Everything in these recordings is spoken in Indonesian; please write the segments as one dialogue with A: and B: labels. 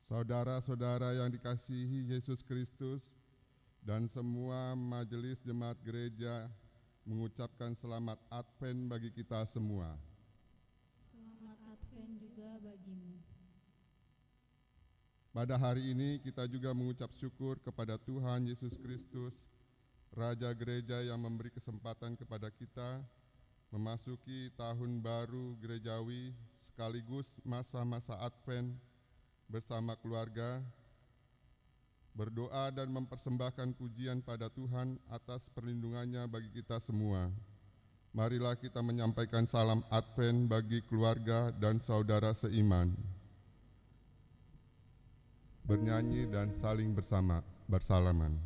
A: Saudara-saudara yang dikasihi Yesus Kristus dan semua majelis jemaat gereja mengucapkan selamat Advent bagi kita semua.
B: Selamat Advent juga bagimu.
A: Pada hari ini kita juga mengucap syukur kepada Tuhan Yesus Kristus, Raja Gereja yang memberi kesempatan kepada kita memasuki tahun baru gerejawi sekaligus masa-masa Advent bersama keluarga, berdoa dan mempersembahkan pujian pada Tuhan atas perlindungannya bagi kita semua. Marilah kita menyampaikan salam Advent bagi keluarga dan saudara seiman. Bernyanyi dan saling bersalaman.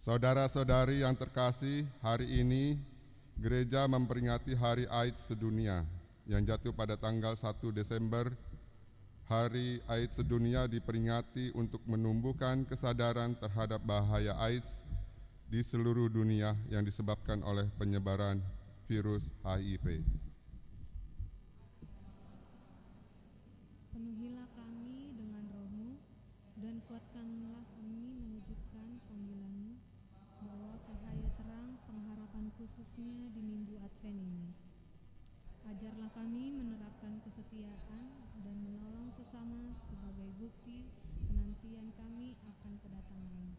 A: Saudara-saudari yang terkasih, hari ini gereja memperingati Hari AIDS Sedunia yang jatuh pada tanggal 1 Desember. Hari AIDS Sedunia diperingati untuk menumbuhkan kesadaran terhadap bahaya AIDS di seluruh dunia yang disebabkan oleh penyebaran virus HIV.
B: Penuhilah kami dengan roh-Mu dan kuatkanlah kami mewujudkan panggilan-Mu, bahwa cahaya terang pengharapan khususnya di minggu Advent ini. Ajarlah kami menerapkan kesetiaan dan menolong sesama sebagai bukti penantian kami akan kedatangan-Mu.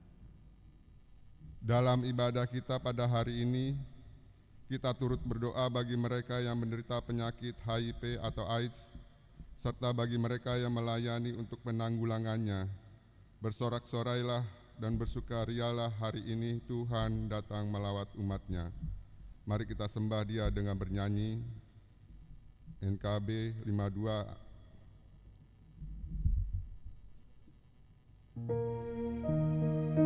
A: Dalam ibadah kita pada hari ini, kita turut berdoa bagi mereka yang menderita penyakit HIV atau AIDS, serta bagi mereka yang melayani untuk penanggulangannya. Bersorak-sorailah dan bersukarialah hari ini Tuhan datang melawat umat-Nya. Mari kita sembah Dia dengan bernyanyi NKB 52.
B: Yang hilangkan pedih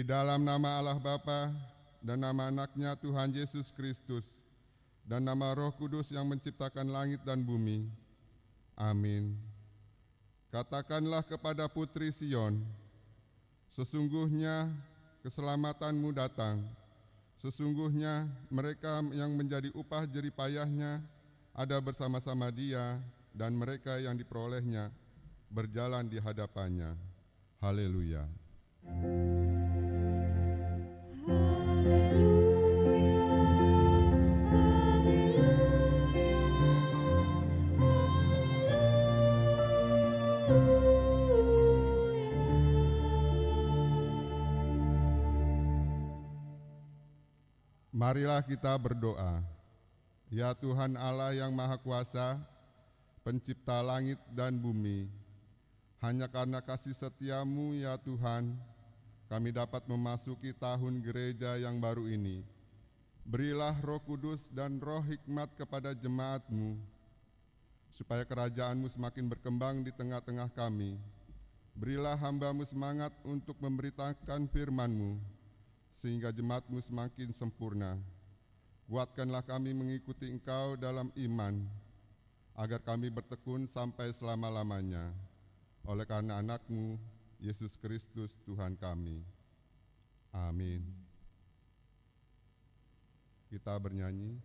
A: Di dalam nama Allah Bapa dan nama anaknya Tuhan Yesus Kristus dan nama Roh Kudus yang menciptakan langit dan bumi. Amin. Katakanlah kepada putri Sion, sesungguhnya keselamatanmu datang. Sesungguhnya mereka yang menjadi upah jerih payahnya ada bersama-sama dia, dan mereka yang diperolehnya berjalan di hadapannya. Haleluya. Marilah kita berdoa. Ya Tuhan Allah yang Maha Kuasa, Pencipta langit dan bumi, hanya karena kasih setiamu ya Tuhan, kami dapat memasuki tahun gereja yang baru ini. Berilah Roh Kudus dan roh hikmat kepada jemaat-Mu, supaya kerajaan-Mu semakin berkembang di tengah-tengah kami. Berilah hamba-Mu semangat untuk memberitakan firman-Mu, sehingga jemaat-Mu semakin sempurna. Kuatkanlah kami mengikuti Engkau dalam iman, agar kami bertekun sampai selama-lamanya. Oleh karena anak-Mu, Yesus Kristus Tuhan kami. Amin. Kita bernyanyi.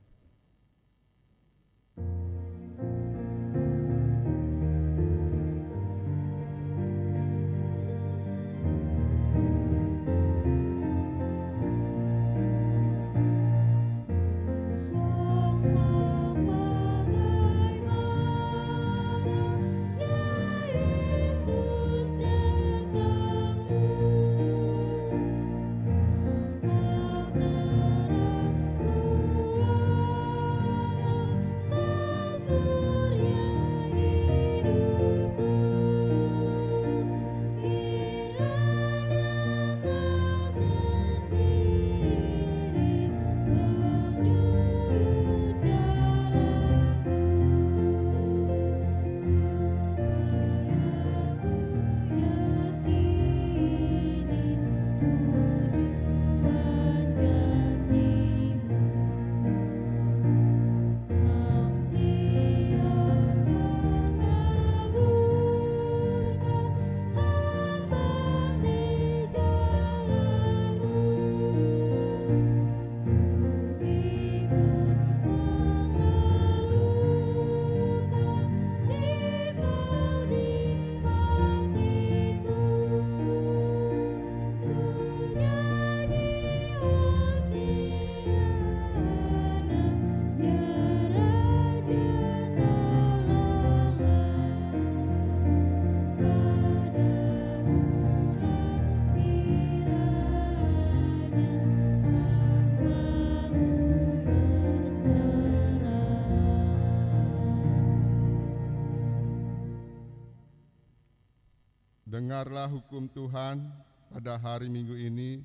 A: Dengarlah hukum Tuhan pada hari Minggu ini,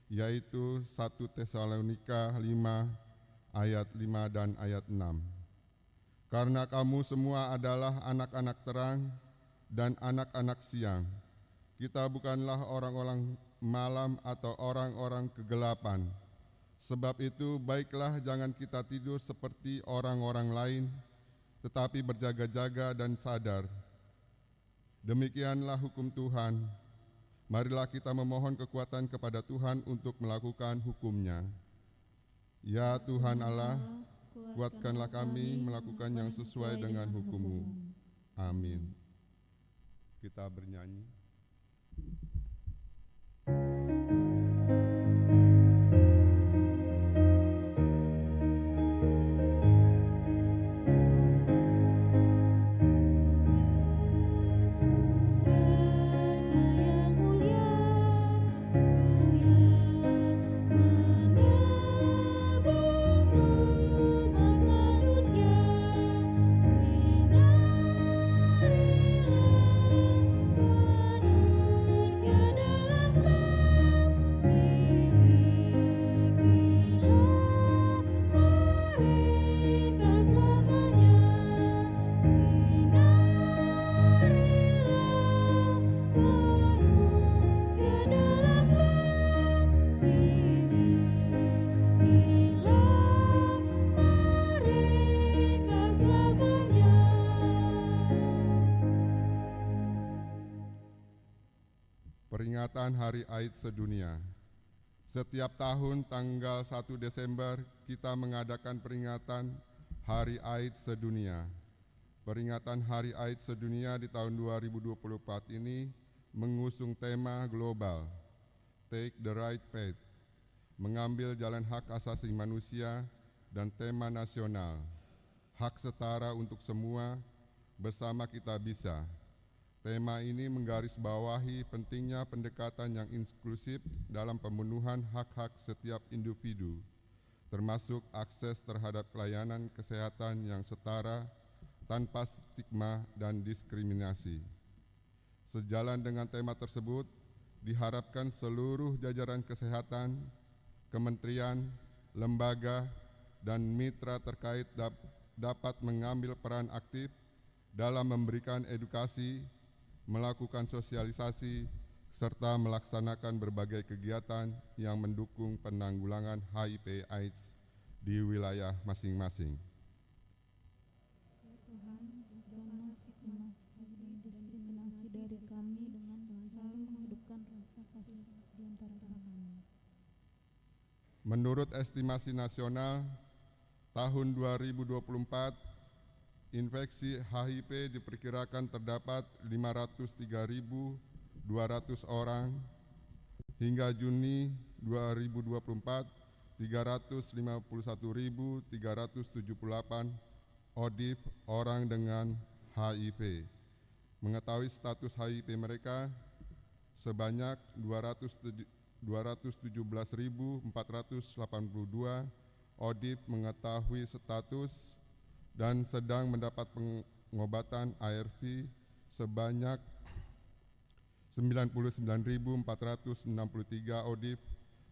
A: yaitu 1 Tesalonika 5 ayat 5 dan ayat 6. Karena kamu semua adalah anak-anak terang dan anak-anak siang. Kita bukanlah orang-orang malam atau orang-orang kegelapan. Sebab itu baiklah jangan kita tidur seperti orang-orang lain, tetapi berjaga-jaga dan sadar. Demikianlah hukum Tuhan. Marilah kita memohon kekuatan kepada Tuhan untuk melakukan hukum-Nya. Ya Tuhan Allah, kuatkanlah kami melakukan yang sesuai dengan hukum-Mu. Amin. Kita bernyanyi.
C: Manusia
A: Peringatan Hari AIDS Sedunia. Setiap tahun tanggal 1 Desember kita mengadakan peringatan Hari AIDS Sedunia. Peringatan Hari AIDS Sedunia di tahun 2024 ini mengusung tema global, Take the Right Path, mengambil jalan hak asasi manusia, dan tema nasional, hak setara untuk semua, bersama kita bisa. Tema ini menggarisbawahi pentingnya pendekatan yang inklusif dalam pemenuhan hak-hak setiap individu, termasuk akses terhadap pelayanan kesehatan yang setara tanpa stigma dan diskriminasi. Sejalan dengan tema tersebut, diharapkan seluruh jajaran kesehatan, kementerian, lembaga, dan mitra terkait dapat mengambil peran aktif dalam memberikan edukasi, melakukan sosialisasi, serta melaksanakan berbagai kegiatan yang mendukung penanggulangan HIV/AIDS di wilayah masing-masing.
B: Ya Tuhan, janganlah diskriminasi dari kami dengan selalu menghidupkan rasa kasih di antara kami.
A: Menurut estimasi nasional, tahun 2024, infeksi HIV diperkirakan terdapat 503.200 orang, hingga Juni 2024, 351.378 ODIP orang dengan HIV. Mengetahui status HIV mereka, sebanyak 217.482 ODIP mengetahui status dan sedang mendapat pengobatan ARV sebanyak 99.463 ODIP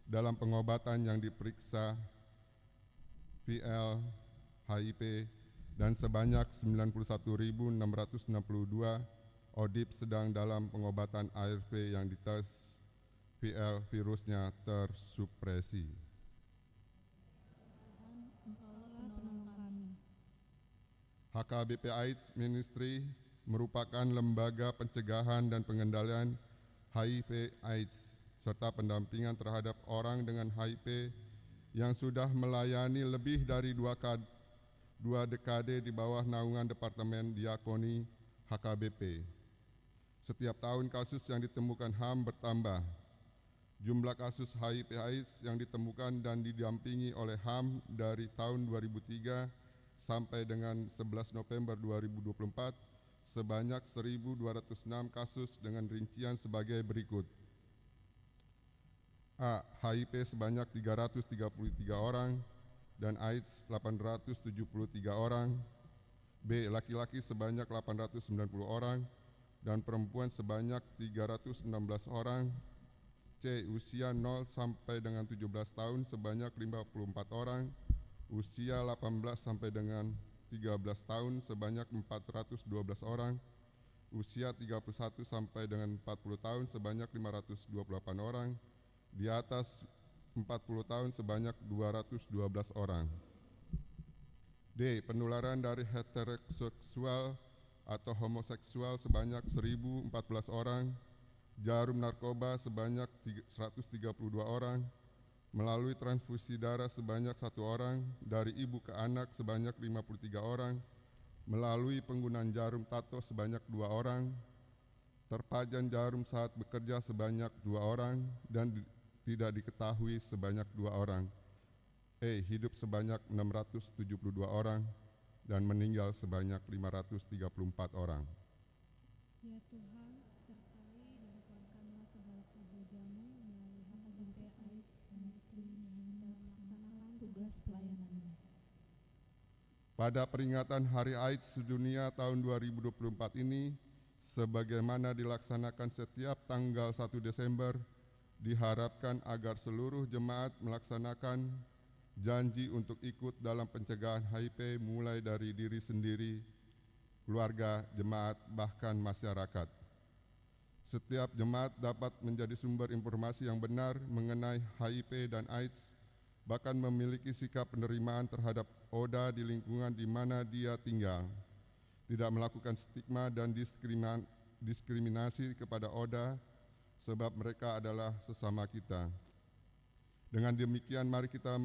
A: dalam pengobatan yang diperiksa VL HIV dan sebanyak 91.662 ODIP sedang dalam pengobatan ARV yang dites VL virusnya tersupresi. HKBP AIDS Ministry merupakan lembaga pencegahan dan pengendalian HIV/AIDS serta pendampingan terhadap orang dengan HIV yang sudah melayani lebih dari dua dekade di bawah naungan Departemen Diakoni HKBP. Setiap tahun kasus yang ditemukan HAM bertambah. Jumlah kasus HIV/AIDS yang ditemukan dan didampingi oleh HAM dari tahun 2003 sampai dengan 11 November 2024 sebanyak 1.206 kasus dengan rincian sebagai berikut. A. HIV sebanyak 333 orang dan AIDS 873 orang. B. Laki-laki sebanyak 890 orang dan perempuan sebanyak 316 orang. C. Usia 0 sampai dengan 17 tahun sebanyak 54 orang. Usia 18 sampai dengan 13 tahun sebanyak 412 orang. Usia 31 sampai dengan 40 tahun sebanyak 528 orang. Di atas 40 tahun sebanyak 212 orang. D. Penularan dari heteroseksual atau homoseksual sebanyak 1.014 orang. Jarum narkoba sebanyak 132 orang. Melalui transfusi darah sebanyak 1 orang, dari ibu ke anak sebanyak 53 orang, melalui penggunaan jarum tato sebanyak 2 orang, terpajan jarum saat bekerja sebanyak 2 orang, dan tidak diketahui sebanyak 2 orang. E. Hidup sebanyak 672 orang, dan meninggal sebanyak 534 orang.
B: Ya Tuhan, sertai dan kuatkanlah segala pekerjaanmu melalui HKBP AIDS Ministry dalam melaksanakan tugas pelayanannya.
A: Pada peringatan Hari AIDS Sedunia tahun 2024 ini, sebagaimana dilaksanakan setiap tanggal 1 Desember, diharapkan agar seluruh jemaat melaksanakan janji untuk ikut dalam pencegahan HIV mulai dari diri sendiri, keluarga, jemaat, bahkan masyarakat. Setiap jemaat dapat menjadi sumber informasi yang benar mengenai HIV dan AIDS, bahkan memiliki sikap penerimaan terhadap ODA di lingkungan di mana dia tinggal, tidak melakukan stigma dan diskriminasi kepada ODA, sebab mereka adalah sesama kita. Dengan demikian, mari kita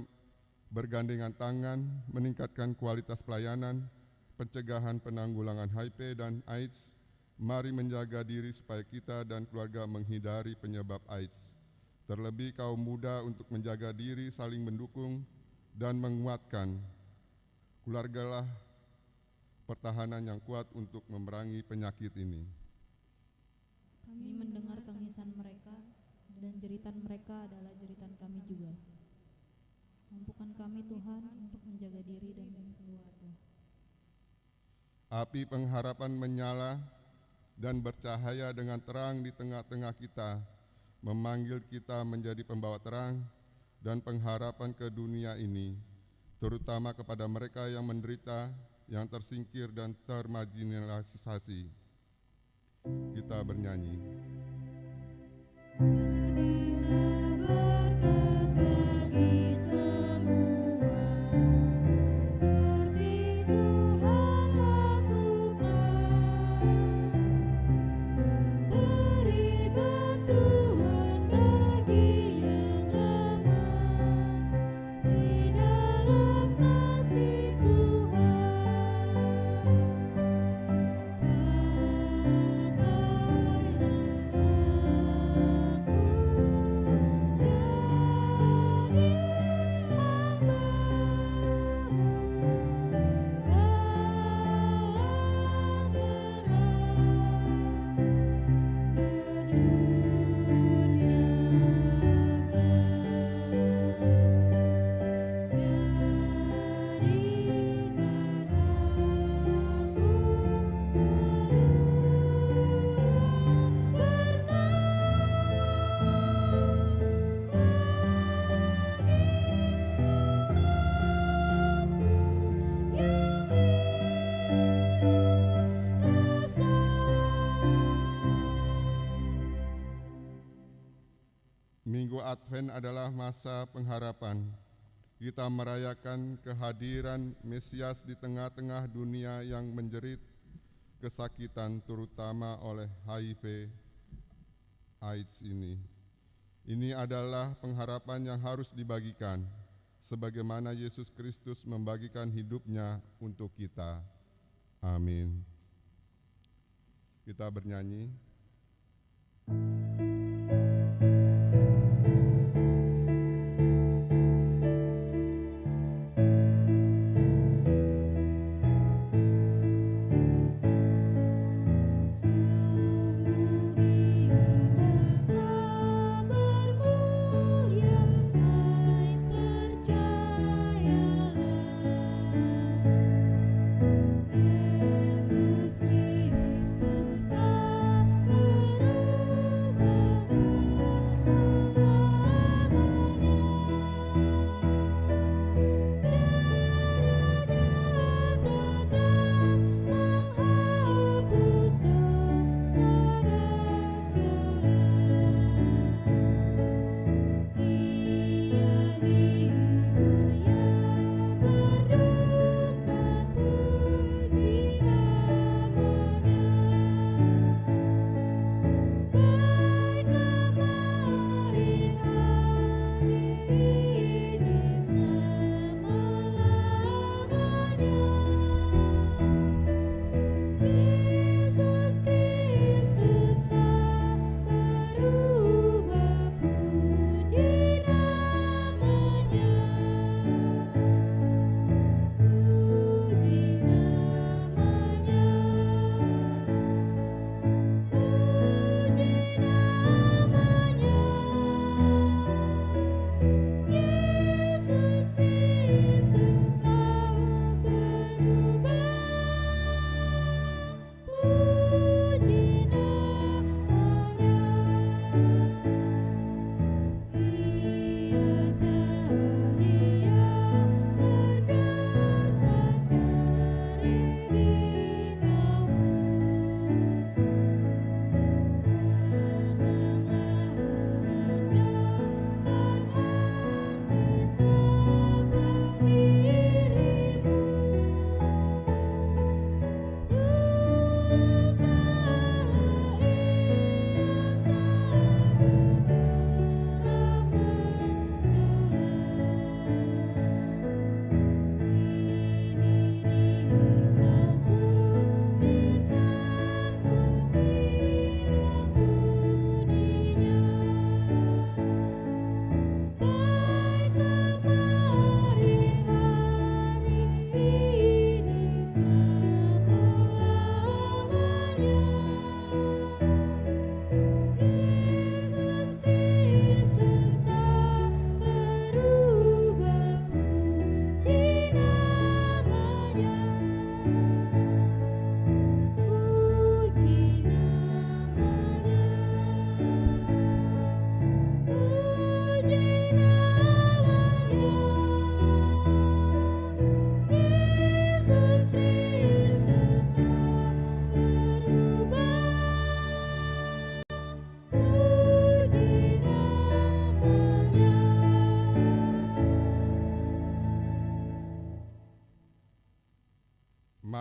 A: bergandengan tangan meningkatkan kualitas pelayanan, pencegahan penanggulangan HIV dan AIDS. Mari menjaga diri supaya kita dan keluarga menghindari penyebab AIDS. Terlebih kaum muda untuk menjaga diri, saling mendukung dan menguatkan. Keluargalah pertahanan yang kuat untuk memerangi penyakit ini.
C: Kami mendengar tangisan mereka, dan jeritan mereka adalah jeritan kami juga. Mampukan kami Tuhan untuk menjaga diri dan keluarga.
A: Api pengharapan menyala dan bercahaya dengan terang di tengah-tengah kita, memanggil kita menjadi pembawa terang dan pengharapan ke dunia ini, terutama kepada mereka yang menderita, yang tersingkir dan termarginalisasi. Kita bernyanyi. Minggu Advent adalah masa pengharapan. Kita merayakan kehadiran Mesias di tengah-tengah dunia yang menjerit kesakitan terutama oleh HIV AIDS ini. Ini adalah pengharapan yang harus dibagikan, sebagaimana Yesus Kristus membagikan hidupnya untuk kita. Amin. Kita bernyanyi.
C: Yesus Kristus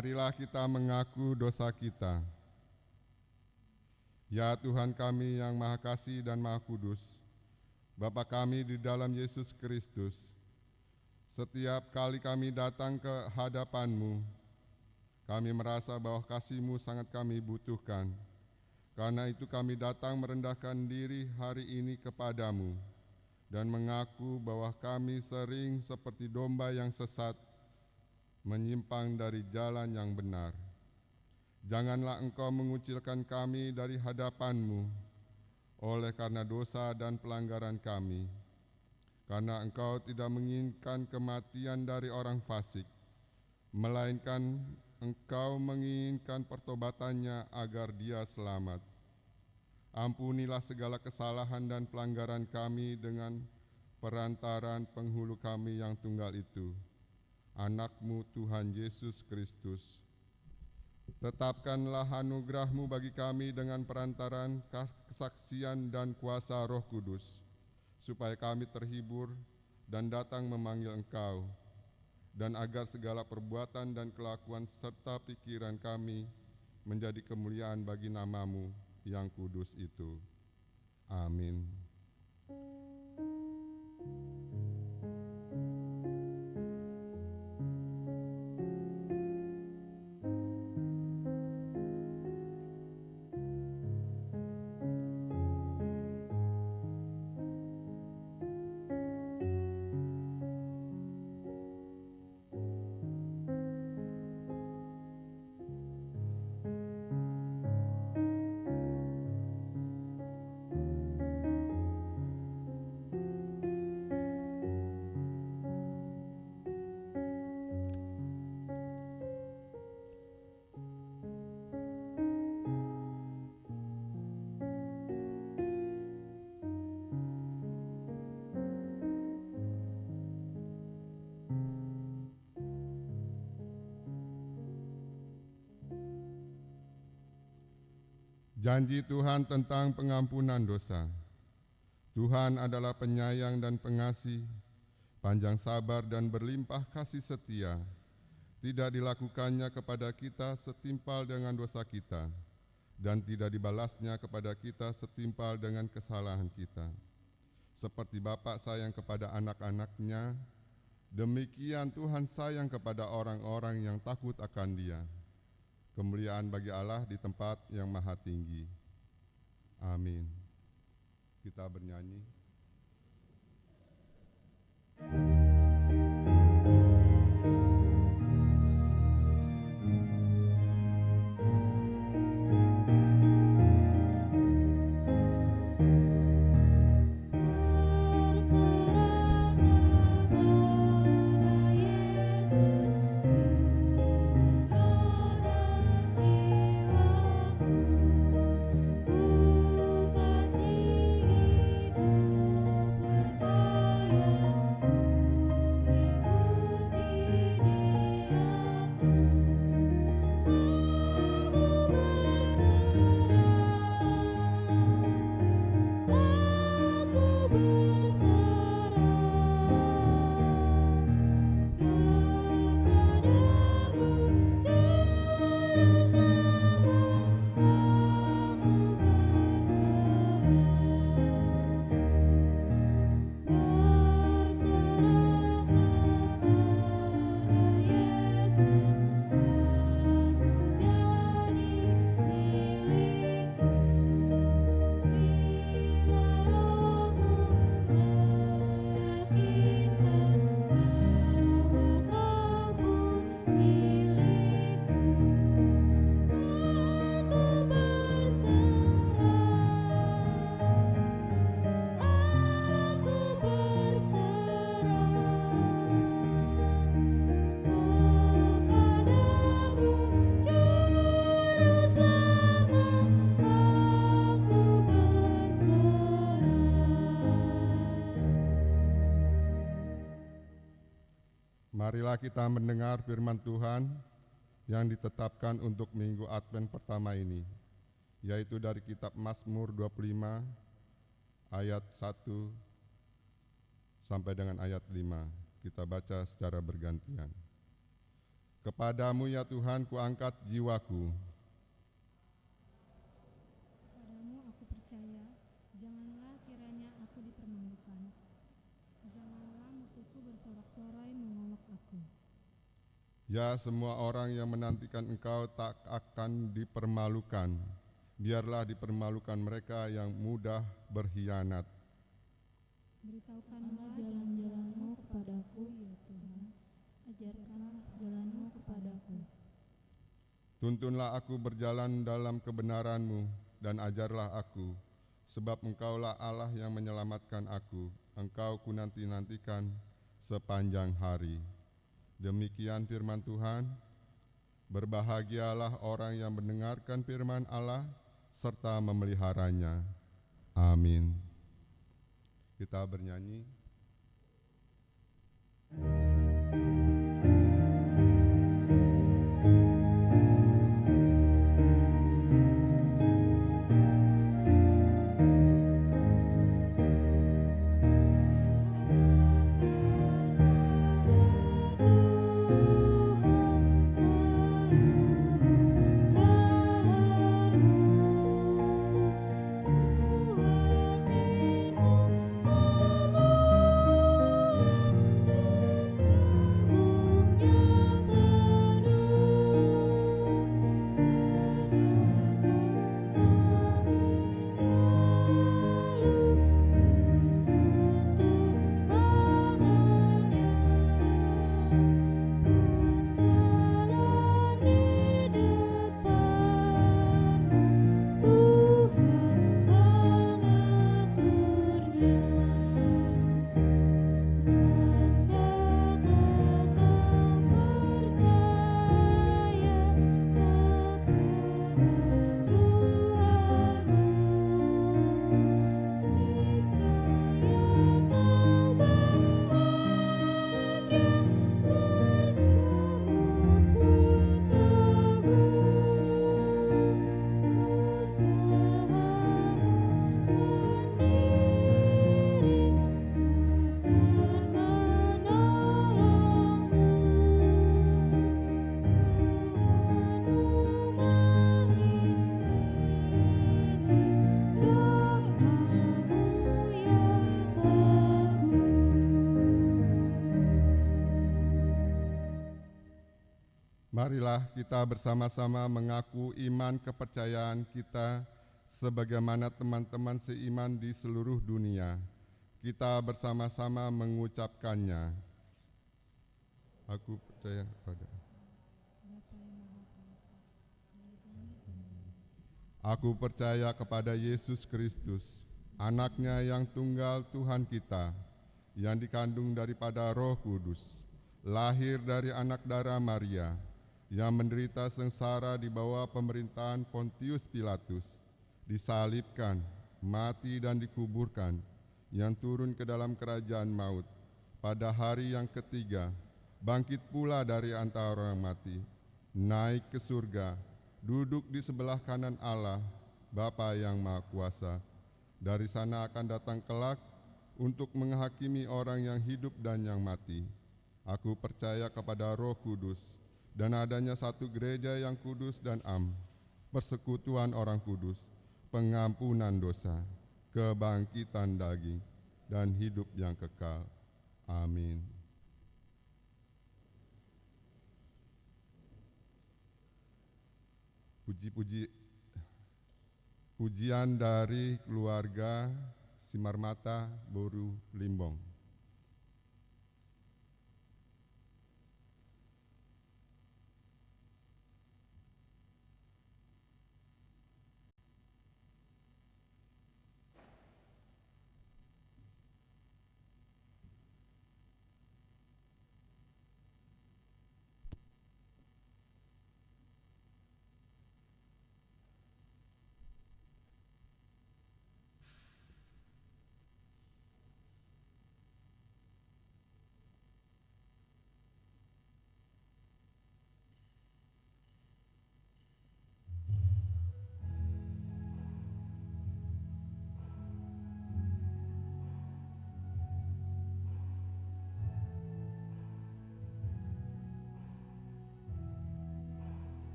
A: Marilah kita mengaku dosa kita. Ya Tuhan kami yang Maha Kasih dan Maha Kudus, Bapa kami di dalam Yesus Kristus, setiap kali kami datang ke hadapan-Mu, kami merasa bahwa kasih-Mu sangat kami butuhkan. Karena itu kami datang merendahkan diri hari ini kepadamu dan mengaku bahwa kami sering seperti domba yang sesat, menyimpang dari jalan yang benar. Janganlah Engkau mengucilkan kami dari hadapan-Mu oleh karena dosa dan pelanggaran kami, karena Engkau tidak menginginkan kematian dari orang fasik, melainkan Engkau menginginkan pertobatannya agar dia selamat. Ampunilah segala kesalahan dan pelanggaran kami dengan perantaran penghulu kami yang tunggal itu, Anak-Mu Tuhan Yesus Kristus. Tetapkanlah anugerah-Mu bagi kami dengan perantaran kesaksian dan kuasa Roh Kudus, supaya kami terhibur dan datang memanggil Engkau, dan agar segala perbuatan dan kelakuan serta pikiran kami menjadi kemuliaan bagi nama-Mu yang kudus itu. Amin. Janji Tuhan tentang pengampunan dosa. Tuhan adalah penyayang dan pengasih, panjang sabar dan berlimpah kasih setia. Tidak dilakukannya kepada kita setimpal dengan dosa kita, dan tidak dibalasnya kepada kita setimpal dengan kesalahan kita. Seperti Bapa sayang kepada anak-anaknya, demikian Tuhan sayang kepada orang-orang yang takut akan Dia. Kemuliaan bagi Allah di tempat yang maha tinggi. Amin. Kita bernyanyi. Marilah kita mendengar firman Tuhan yang ditetapkan untuk Minggu Advent pertama ini, yaitu dari kitab Mazmur 25 ayat 1 sampai dengan ayat 5. Kita baca secara bergantian. Kepadamu ya Tuhan kuangkat jiwaku.
B: Padamu aku percaya, janganlah kiranya aku dipermalukan. Janganlah musuhku bersorak-sorai mengolok aku.
A: Ya, semua orang yang menantikan Engkau tak akan dipermalukan. Biarlah dipermalukan mereka yang mudah berkhianat.
B: Beritahukanlah
C: jalan-jalanmu kepadaku,
B: ya Tuhan.
C: ajarkanlah jalanmu kepadaku.
A: Tuntunlah aku berjalan dalam kebenaran-Mu dan ajarlah aku, sebab Engkaulah Allah yang menyelamatkan aku. Engkau kunanti-nantikan sepanjang hari. Demikian firman Tuhan. Berbahagialah orang yang mendengarkan firman Allah serta memeliharanya. Amin. Kita bernyanyi. Marilah kita bersama-sama mengaku iman kepercayaan kita sebagaimana teman-teman seiman di seluruh dunia. Kita bersama-sama mengucapkannya. Aku percaya pada Aku percaya kepada Yesus Kristus, Anaknya yang tunggal Tuhan kita, yang dikandung daripada Roh Kudus, lahir dari anak darah Maria, yang menderita sengsara di bawah pemerintahan Pontius Pilatus, disalibkan, mati dan dikuburkan, yang turun ke dalam kerajaan maut, pada hari yang ketiga, bangkit pula dari antara orang mati, naik ke surga, duduk di sebelah kanan Allah, Bapa yang Maha Kuasa. Dari sana akan datang kelak untuk menghakimi orang yang hidup dan yang mati. Aku percaya kepada Roh Kudus, dan adanya satu gereja yang kudus dan am, persekutuan orang kudus, pengampunan dosa, kebangkitan daging, dan hidup yang kekal. Amin. Pujian dari keluarga Simarmata Boru Limbong.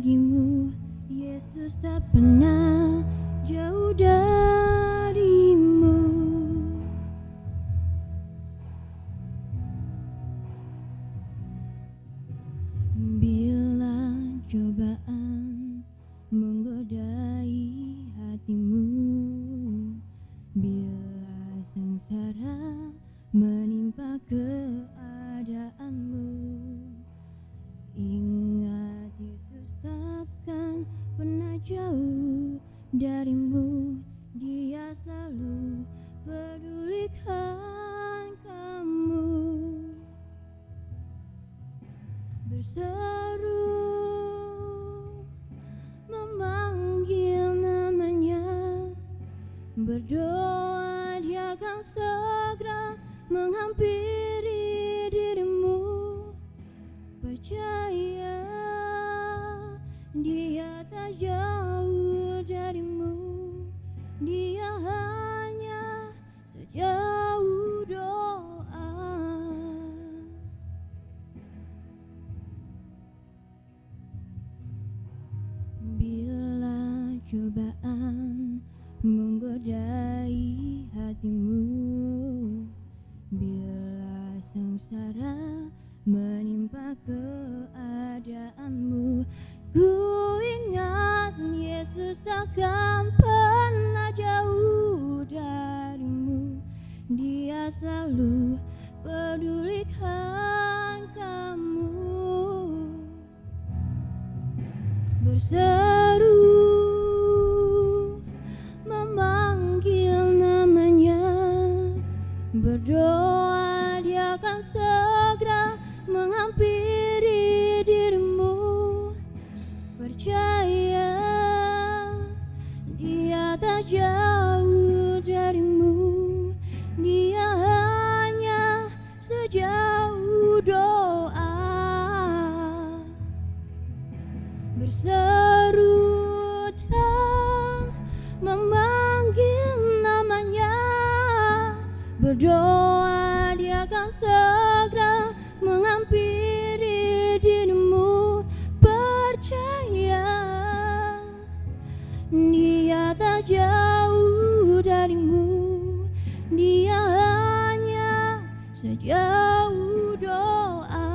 D: bagimu, Yesus tak pernah jauh darimu. Bila cobaan menggodai hatimu, bila sengsara menimpa keadaanmu, ingat Yesus takkan pernah jauh darimu. Dia selalu pedulikan kamu. Berseru, memanggil namanya, berdoa, Dia akan segera menghampiri dirimu. Percaya, Dia tak jauh darimu. Dia hanya sejauh doa. Bila cobaan menggodai hatimu, bila sengsara menimpa keadaanmu, ku ingat Yesus takkan pernah jauh darimu. Dia selalu pedulikan kamu. Berseru, memanggil namanya, berdoa, Dia akan segera menghampiri dirimu. Percaya, Dia tak jauh darimu. Dia hanya sejauh doa. Berseru dan memanggil namanya, berdoa, Dia akan segera menghampiri dirimu. Percaya, Dia tak jauh darimu. Dia hanya sejauh doa.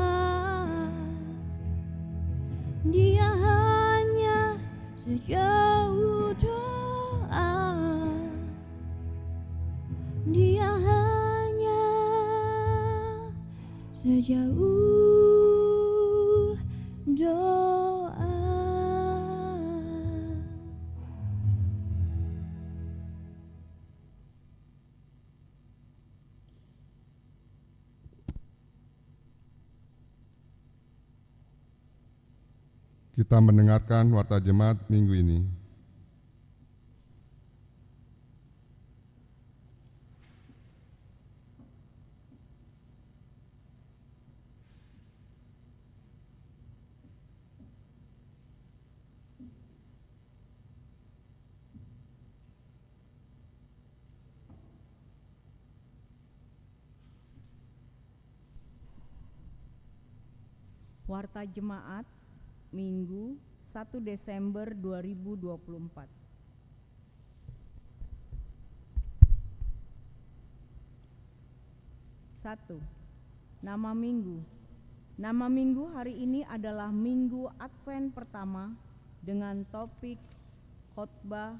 D: Dia hanya sejauh doa. Dia hanya sejauh doa.
A: Kita mendengarkan warta jemaat minggu ini.
E: Warta Jemaat Minggu 1 Desember 2024. 1. Nama Minggu. Nama Minggu hari ini adalah Minggu Advent pertama dengan topik khotbah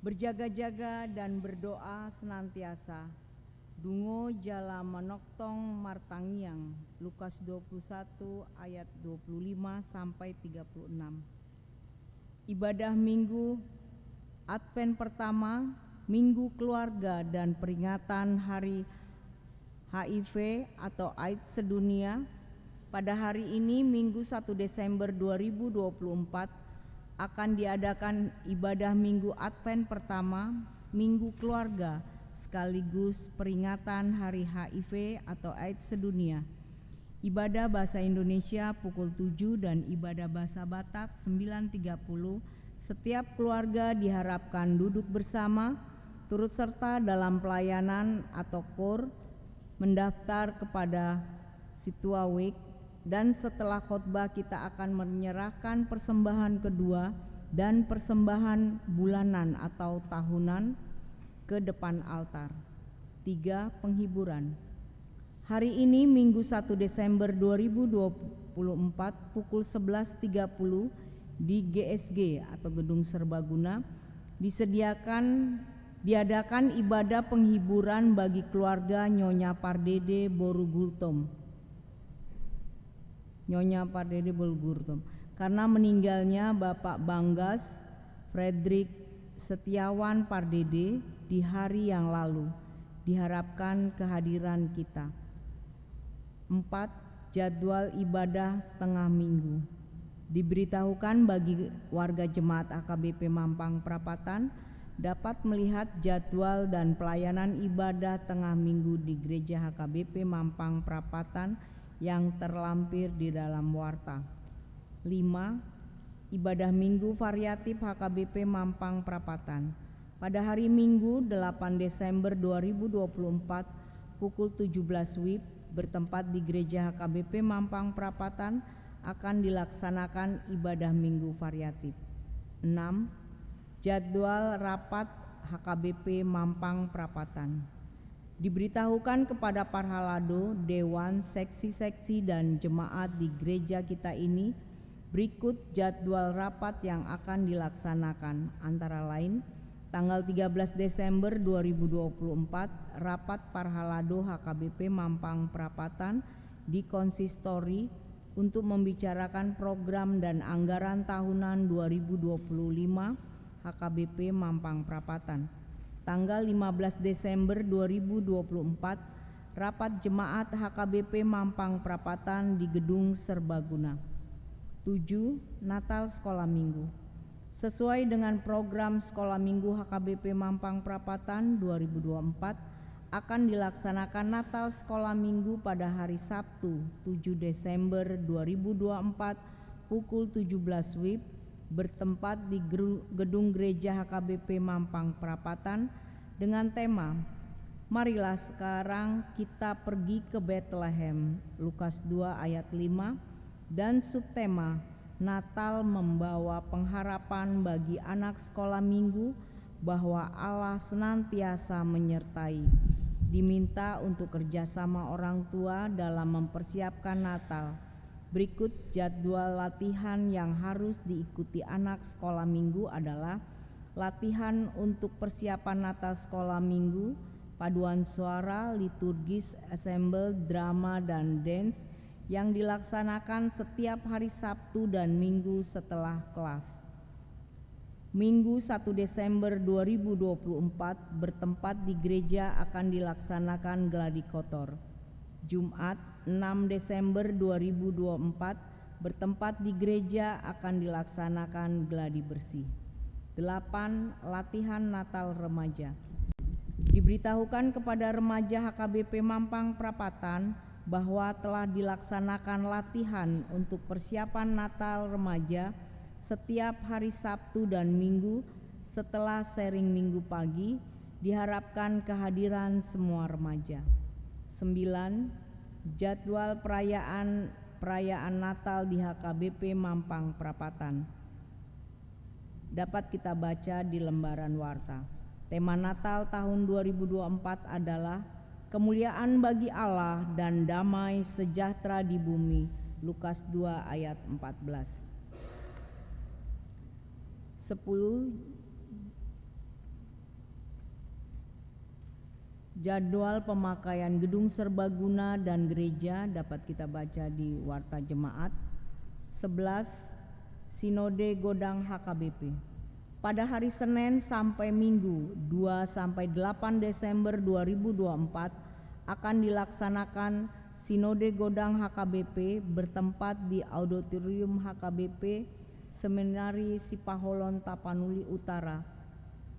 E: berjaga-jaga dan berdoa senantiasa. Dungo jala manoktong martangiang, Lukas 21 ayat 25 sampai 36. Ibadah Minggu Advent pertama, Minggu Keluarga dan peringatan Hari HIV atau AIDS sedunia. Pada hari ini Minggu 1 Desember 2024 akan diadakan ibadah Minggu Advent pertama, Minggu Keluarga sekaligus peringatan Hari HIV atau AIDS sedunia. Ibadah bahasa Indonesia pukul 7 dan ibadah bahasa Batak 9.30. Setiap keluarga diharapkan duduk bersama, turut serta dalam pelayanan atau KOR, mendaftar kepada Situawik dan setelah khotbah kita akan menyerahkan persembahan kedua dan persembahan bulanan atau tahunan ke depan altar. 3. Penghiburan. Hari ini Minggu 1 Desember 2024 pukul 11.30 di GSG atau Gedung Serbaguna diadakan ibadah penghiburan bagi keluarga Nyonya Pardede Borugurtom. Karena meninggalnya Bapak Banggas Fredrik Setiawan Pardede di hari yang lalu. Diharapkan kehadiran kita. 4. Jadwal ibadah tengah minggu. Diberitahukan bagi warga jemaat AKBP Mampang Prapatan dapat melihat jadwal dan pelayanan ibadah tengah minggu di Gereja HKBP Mampang Prapatan yang terlampir di dalam warta. 5. Ibadah minggu variatif HKBP Mampang Prapatan. Pada hari Minggu 8 Desember 2024 pukul 17 WIB bertempat di Gereja HKBP Mampang Prapatan akan dilaksanakan ibadah minggu variatif. 6. Jadwal rapat HKBP Mampang Prapatan. Diberitahukan kepada Parhalado, Dewan, seksi-seksi dan jemaat di gereja kita ini berikut jadwal rapat yang akan dilaksanakan, antara lain tanggal 13 Desember 2024 rapat Parhalado HKBP Mampang Prapatan di Konsistori untuk membicarakan program dan anggaran tahunan 2025 HKBP Mampang Prapatan. Tanggal 15 Desember 2024 rapat jemaat HKBP Mampang Prapatan di Gedung Serbaguna. 7. Natal Sekolah Minggu. Sesuai dengan program Sekolah Minggu HKBP Mampang Prapatan 2024 akan dilaksanakan Natal Sekolah Minggu pada hari Sabtu 7 Desember 2024 pukul 17 WIB bertempat di Gedung Gereja HKBP Mampang Prapatan dengan tema Marilah sekarang kita pergi ke Bethlehem, Lukas 2 ayat 5, dan subtema Natal membawa pengharapan bagi anak sekolah minggu bahwa Allah senantiasa menyertai. Diminta untuk kerjasama orang tua dalam mempersiapkan Natal. Berikut jadwal latihan yang harus diikuti anak sekolah minggu adalah latihan untuk persiapan Natal sekolah minggu, paduan suara, liturgis, ensemble, drama, dan dance yang dilaksanakan setiap hari Sabtu dan Minggu setelah kelas. Minggu 1 Desember 2024 bertempat di gereja akan dilaksanakan gladi kotor. Jumat 6 Desember 2024 bertempat di gereja akan dilaksanakan gladi bersih. 8. Latihan Natal Remaja. Diberitahukan kepada remaja HKBP Mampang Prapatan bahwa telah dilaksanakan latihan untuk persiapan Natal Remaja setiap hari Sabtu dan Minggu setelah sharing Minggu pagi. Diharapkan kehadiran semua remaja. 9. Jadwal perayaan Natal di HKBP Mampang Prapatan dapat kita baca di lembaran warta. Tema Natal tahun 2024 adalah kemuliaan bagi Allah dan damai sejahtera di bumi. Lukas 2 ayat 14. 10. Jadwal pemakaian gedung serbaguna dan gereja dapat kita baca di warta jemaat. 11. Sinode Godang HKBP. Pada hari Senin sampai Minggu 2-8 Desember 2024 akan dilaksanakan Sinode Godang HKBP bertempat di Auditorium HKBP Seminari Sipaholon Tapanuli Utara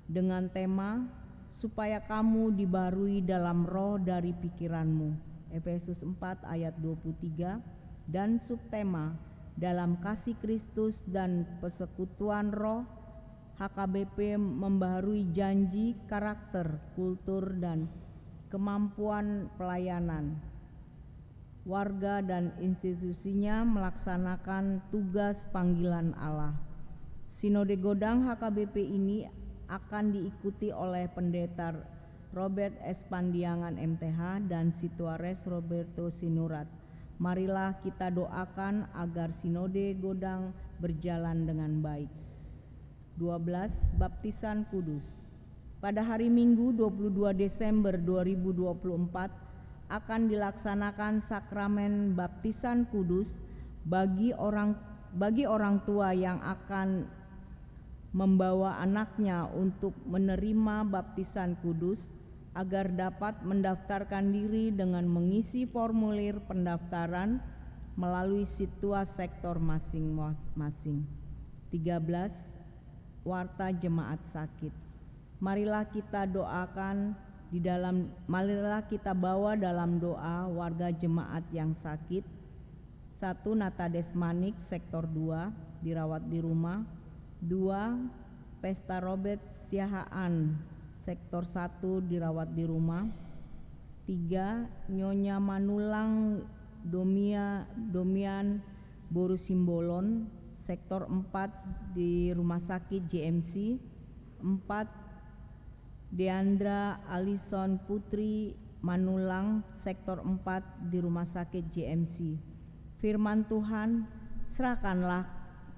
E: dengan tema supaya kamu dibarui dalam roh dari pikiranmu, Efesus 4 ayat 23, dan subtema dalam kasih Kristus dan persekutuan roh. HKBP membaharui janji, karakter, kultur, dan kemampuan pelayanan. warga dan institusinya melaksanakan tugas panggilan Allah. Sinode Godang HKBP ini akan diikuti oleh Pendeta Robert S. Pandiangan MTH dan Situares Roberto Sinurat. Marilah kita doakan agar Sinode Godang berjalan dengan baik. 12. Baptisan Kudus. Pada hari Minggu 22 Desember 2024 akan dilaksanakan sakramen baptisan kudus bagi orang tua yang akan membawa anaknya untuk menerima baptisan kudus agar dapat mendaftarkan diri dengan mengisi formulir pendaftaran melalui situs sektor masing-masing. 13. Warta jemaat sakit. Marilah kita bawa dalam doa warga jemaat yang sakit. 1. Nata Desmanik sektor 2 dirawat di rumah. 2. Pesta Robert Siahaan sektor 1 dirawat di rumah. 3. Nyonya Manulang Domian Boru Simbolon sektor 4 di rumah sakit JMC. 4. Deandra Alison Putri Manulang sektor 4 di rumah sakit JMC. Firman Tuhan, serahkanlah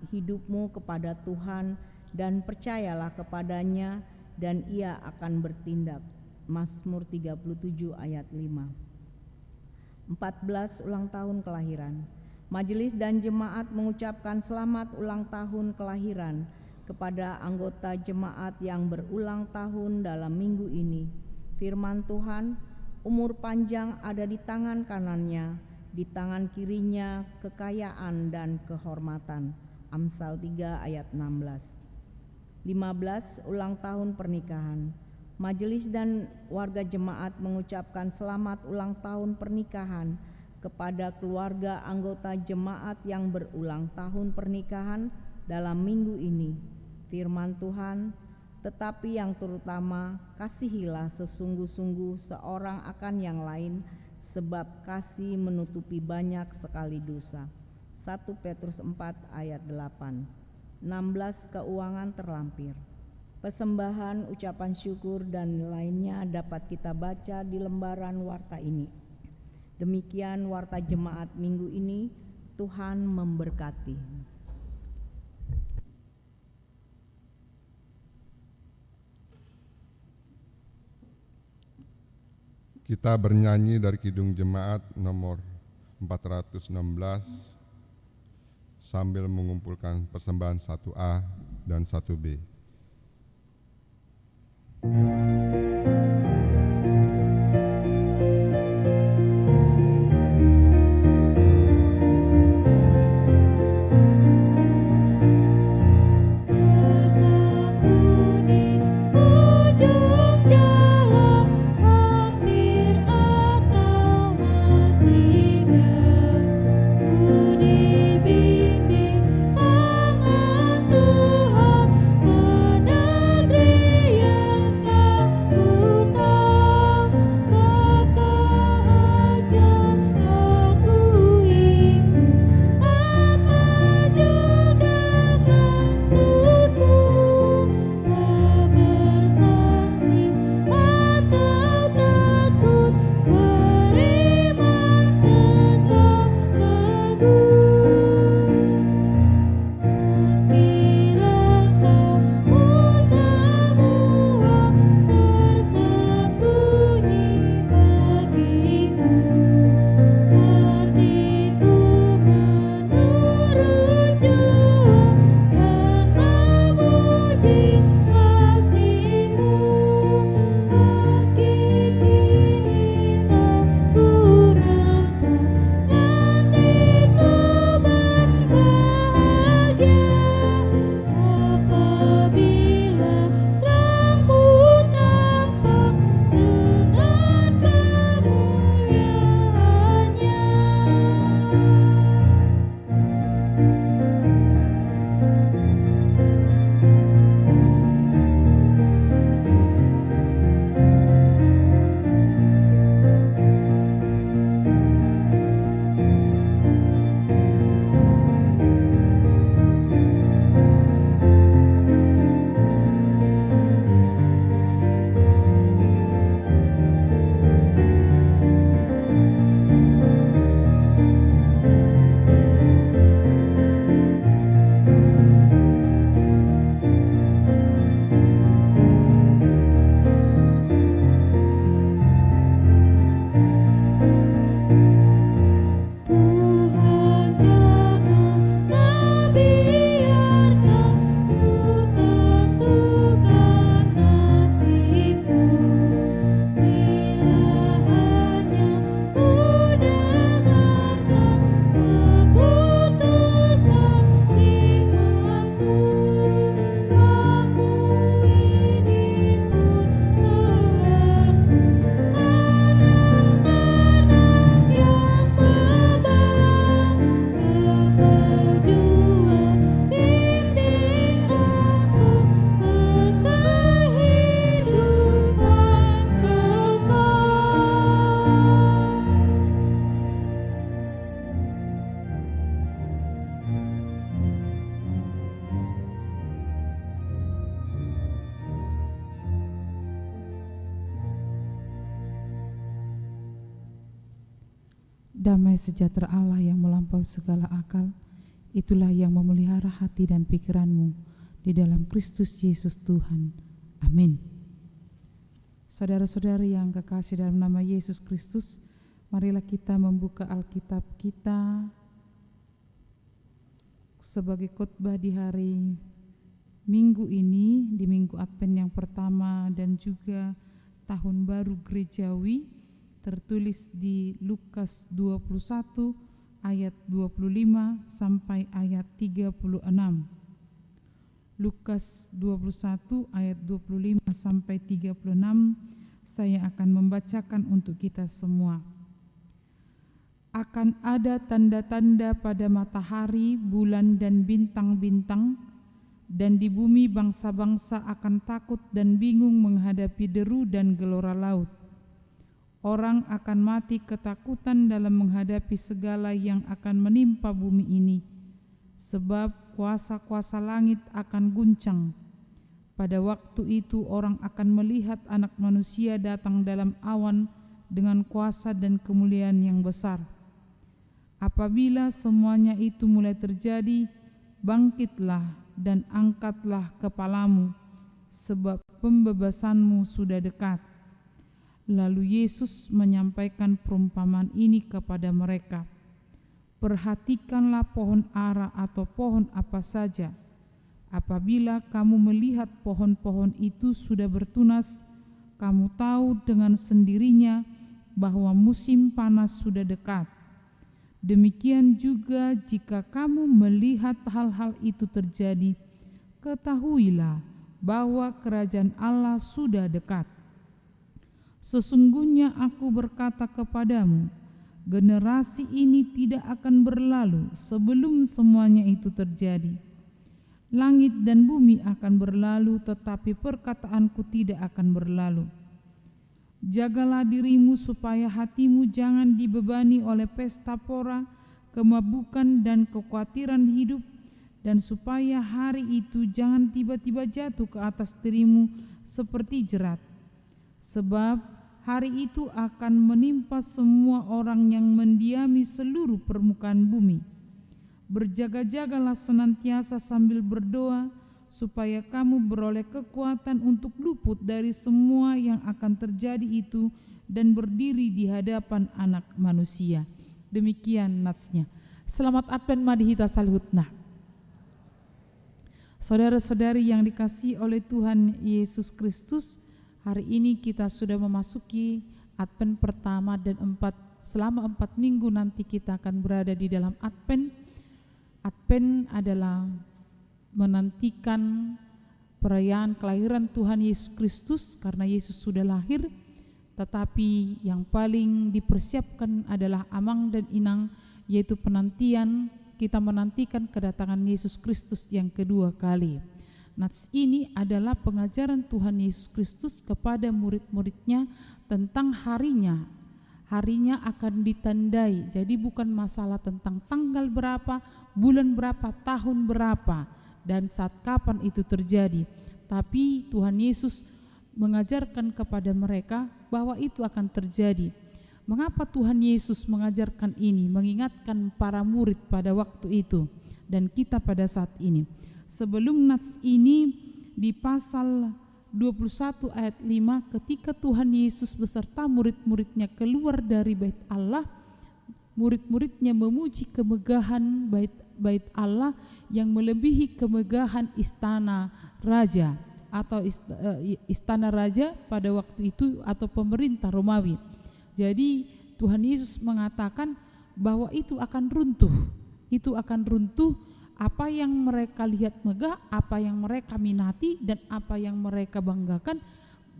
E: hidupmu kepada Tuhan dan percayalah kepadanya dan Ia akan bertindak. Mazmur 37 ayat 5. 14. Ulang tahun kelahiran. Majelis dan jemaat mengucapkan selamat ulang tahun kelahiran kepada anggota jemaat yang berulang tahun dalam minggu ini. Firman Tuhan, umur panjang ada di tangan kanannya, di tangan kirinya kekayaan dan kehormatan. Amsal 3 ayat 16. 15. Ulang tahun pernikahan. Majelis dan warga jemaat mengucapkan selamat ulang tahun pernikahan kepada keluarga anggota jemaat yang berulang tahun pernikahan dalam minggu ini. Firman Tuhan, tetapi yang terutama kasihilah sesungguh-sungguh seorang akan yang lain, sebab kasih menutupi banyak sekali dosa. 1 Petrus 4 ayat 8. 16. Keuangan terlampir. Persembahan, ucapan syukur dan lainnya dapat kita baca di lembaran warta ini. Demikian warta jemaat minggu ini. Tuhan memberkati.
A: Kita bernyanyi dari Kidung Jemaat nomor 416 sambil mengumpulkan persembahan 1A dan 1B.
D: Tuhan ke negeri yang tak
F: Damai sejahtera Allah yang melampaui segala akal, itulah yang memelihara hati dan pikiranmu di dalam Kristus Yesus Tuhan. Amin. Saudara-saudari yang kekasih dalam nama Yesus Kristus, marilah kita membuka Alkitab kita sebagai khotbah di hari Minggu ini, di Minggu Advent yang pertama dan juga Tahun Baru Gerejawi, tertulis di Lukas 21 ayat 25 sampai ayat 36. Lukas 21 ayat 25 sampai 36 saya akan membacakan untuk kita semua. Akan ada tanda-tanda pada matahari, bulan dan bintang-bintang, dan di bumi bangsa-bangsa akan takut dan bingung menghadapi deru dan gelora laut. Orang akan mati ketakutan dalam menghadapi segala yang akan menimpa bumi ini, sebab kuasa-kuasa langit akan guncang. Pada waktu itu orang akan melihat Anak Manusia datang dalam awan dengan kuasa dan kemuliaan yang besar. Apabila semuanya itu mulai terjadi, bangkitlah dan angkatlah kepalamu, sebab pembebasanmu sudah dekat. Lalu Yesus menyampaikan perumpamaan ini kepada mereka. Perhatikanlah pohon ara atau pohon apa saja. Apabila kamu melihat pohon-pohon itu sudah bertunas, kamu tahu dengan sendirinya bahwa musim panas sudah dekat. Demikian juga jika kamu melihat hal-hal itu terjadi, ketahuilah bahwa kerajaan Allah sudah dekat. Sesungguhnya aku berkata kepadamu, generasi ini tidak akan berlalu sebelum semuanya itu terjadi. Langit dan bumi akan berlalu, tetapi perkataanku tidak akan berlalu. Jagalah dirimu supaya hatimu jangan dibebani oleh pesta pora, kemabukan dan kekhawatiran hidup, dan supaya hari itu jangan tiba-tiba jatuh ke atas dirimu seperti jerat. Sebab hari itu akan menimpa semua orang yang mendiami seluruh permukaan bumi. Berjaga-jagalah senantiasa sambil berdoa, supaya kamu beroleh kekuatan untuk luput dari semua yang akan terjadi itu dan berdiri di hadapan Anak Manusia. Demikian natsnya. Selamat Advent Madhita Salhutna. Saudara-saudari yang dikasihi oleh Tuhan Yesus Kristus, hari ini kita sudah memasuki Advent pertama dan selama 4 minggu nanti kita akan berada di dalam Advent. Advent adalah menantikan perayaan kelahiran Tuhan Yesus Kristus karena Yesus sudah lahir, tetapi yang paling dipersiapkan adalah amang dan inang, yaitu penantian, kita menantikan kedatangan Yesus Kristus yang kedua kali. Nats ini adalah pengajaran Tuhan Yesus Kristus kepada murid-muridnya tentang harinya akan ditandai. Jadi bukan masalah tentang tanggal berapa, bulan berapa, tahun berapa, dan saat kapan itu terjadi, tapi Tuhan Yesus mengajarkan kepada mereka bahwa itu akan terjadi. Mengapa Tuhan Yesus mengajarkan ini, mengingatkan para murid pada waktu itu dan kita pada saat ini? Sebelum nats ini di pasal 21 ayat 5, ketika Tuhan Yesus beserta murid-muridnya keluar dari bait Allah, murid-muridnya memuji kemegahan bait Allah yang melebihi kemegahan istana raja atau istana raja pada waktu itu atau pemerintah Romawi. Jadi Tuhan Yesus mengatakan bahwa itu akan runtuh, apa yang mereka lihat megah, apa yang mereka minati dan apa yang mereka banggakan,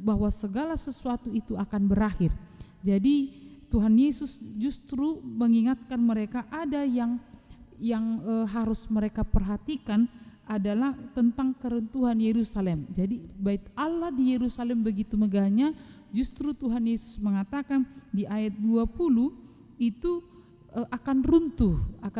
F: bahwa segala sesuatu itu akan berakhir. Jadi Tuhan Yesus justru mengingatkan mereka ada yang harus mereka perhatikan adalah tentang keruntuhan Yerusalem. Jadi bait Allah di Yerusalem begitu megahnya, justru Tuhan Yesus mengatakan di ayat 20 itu akan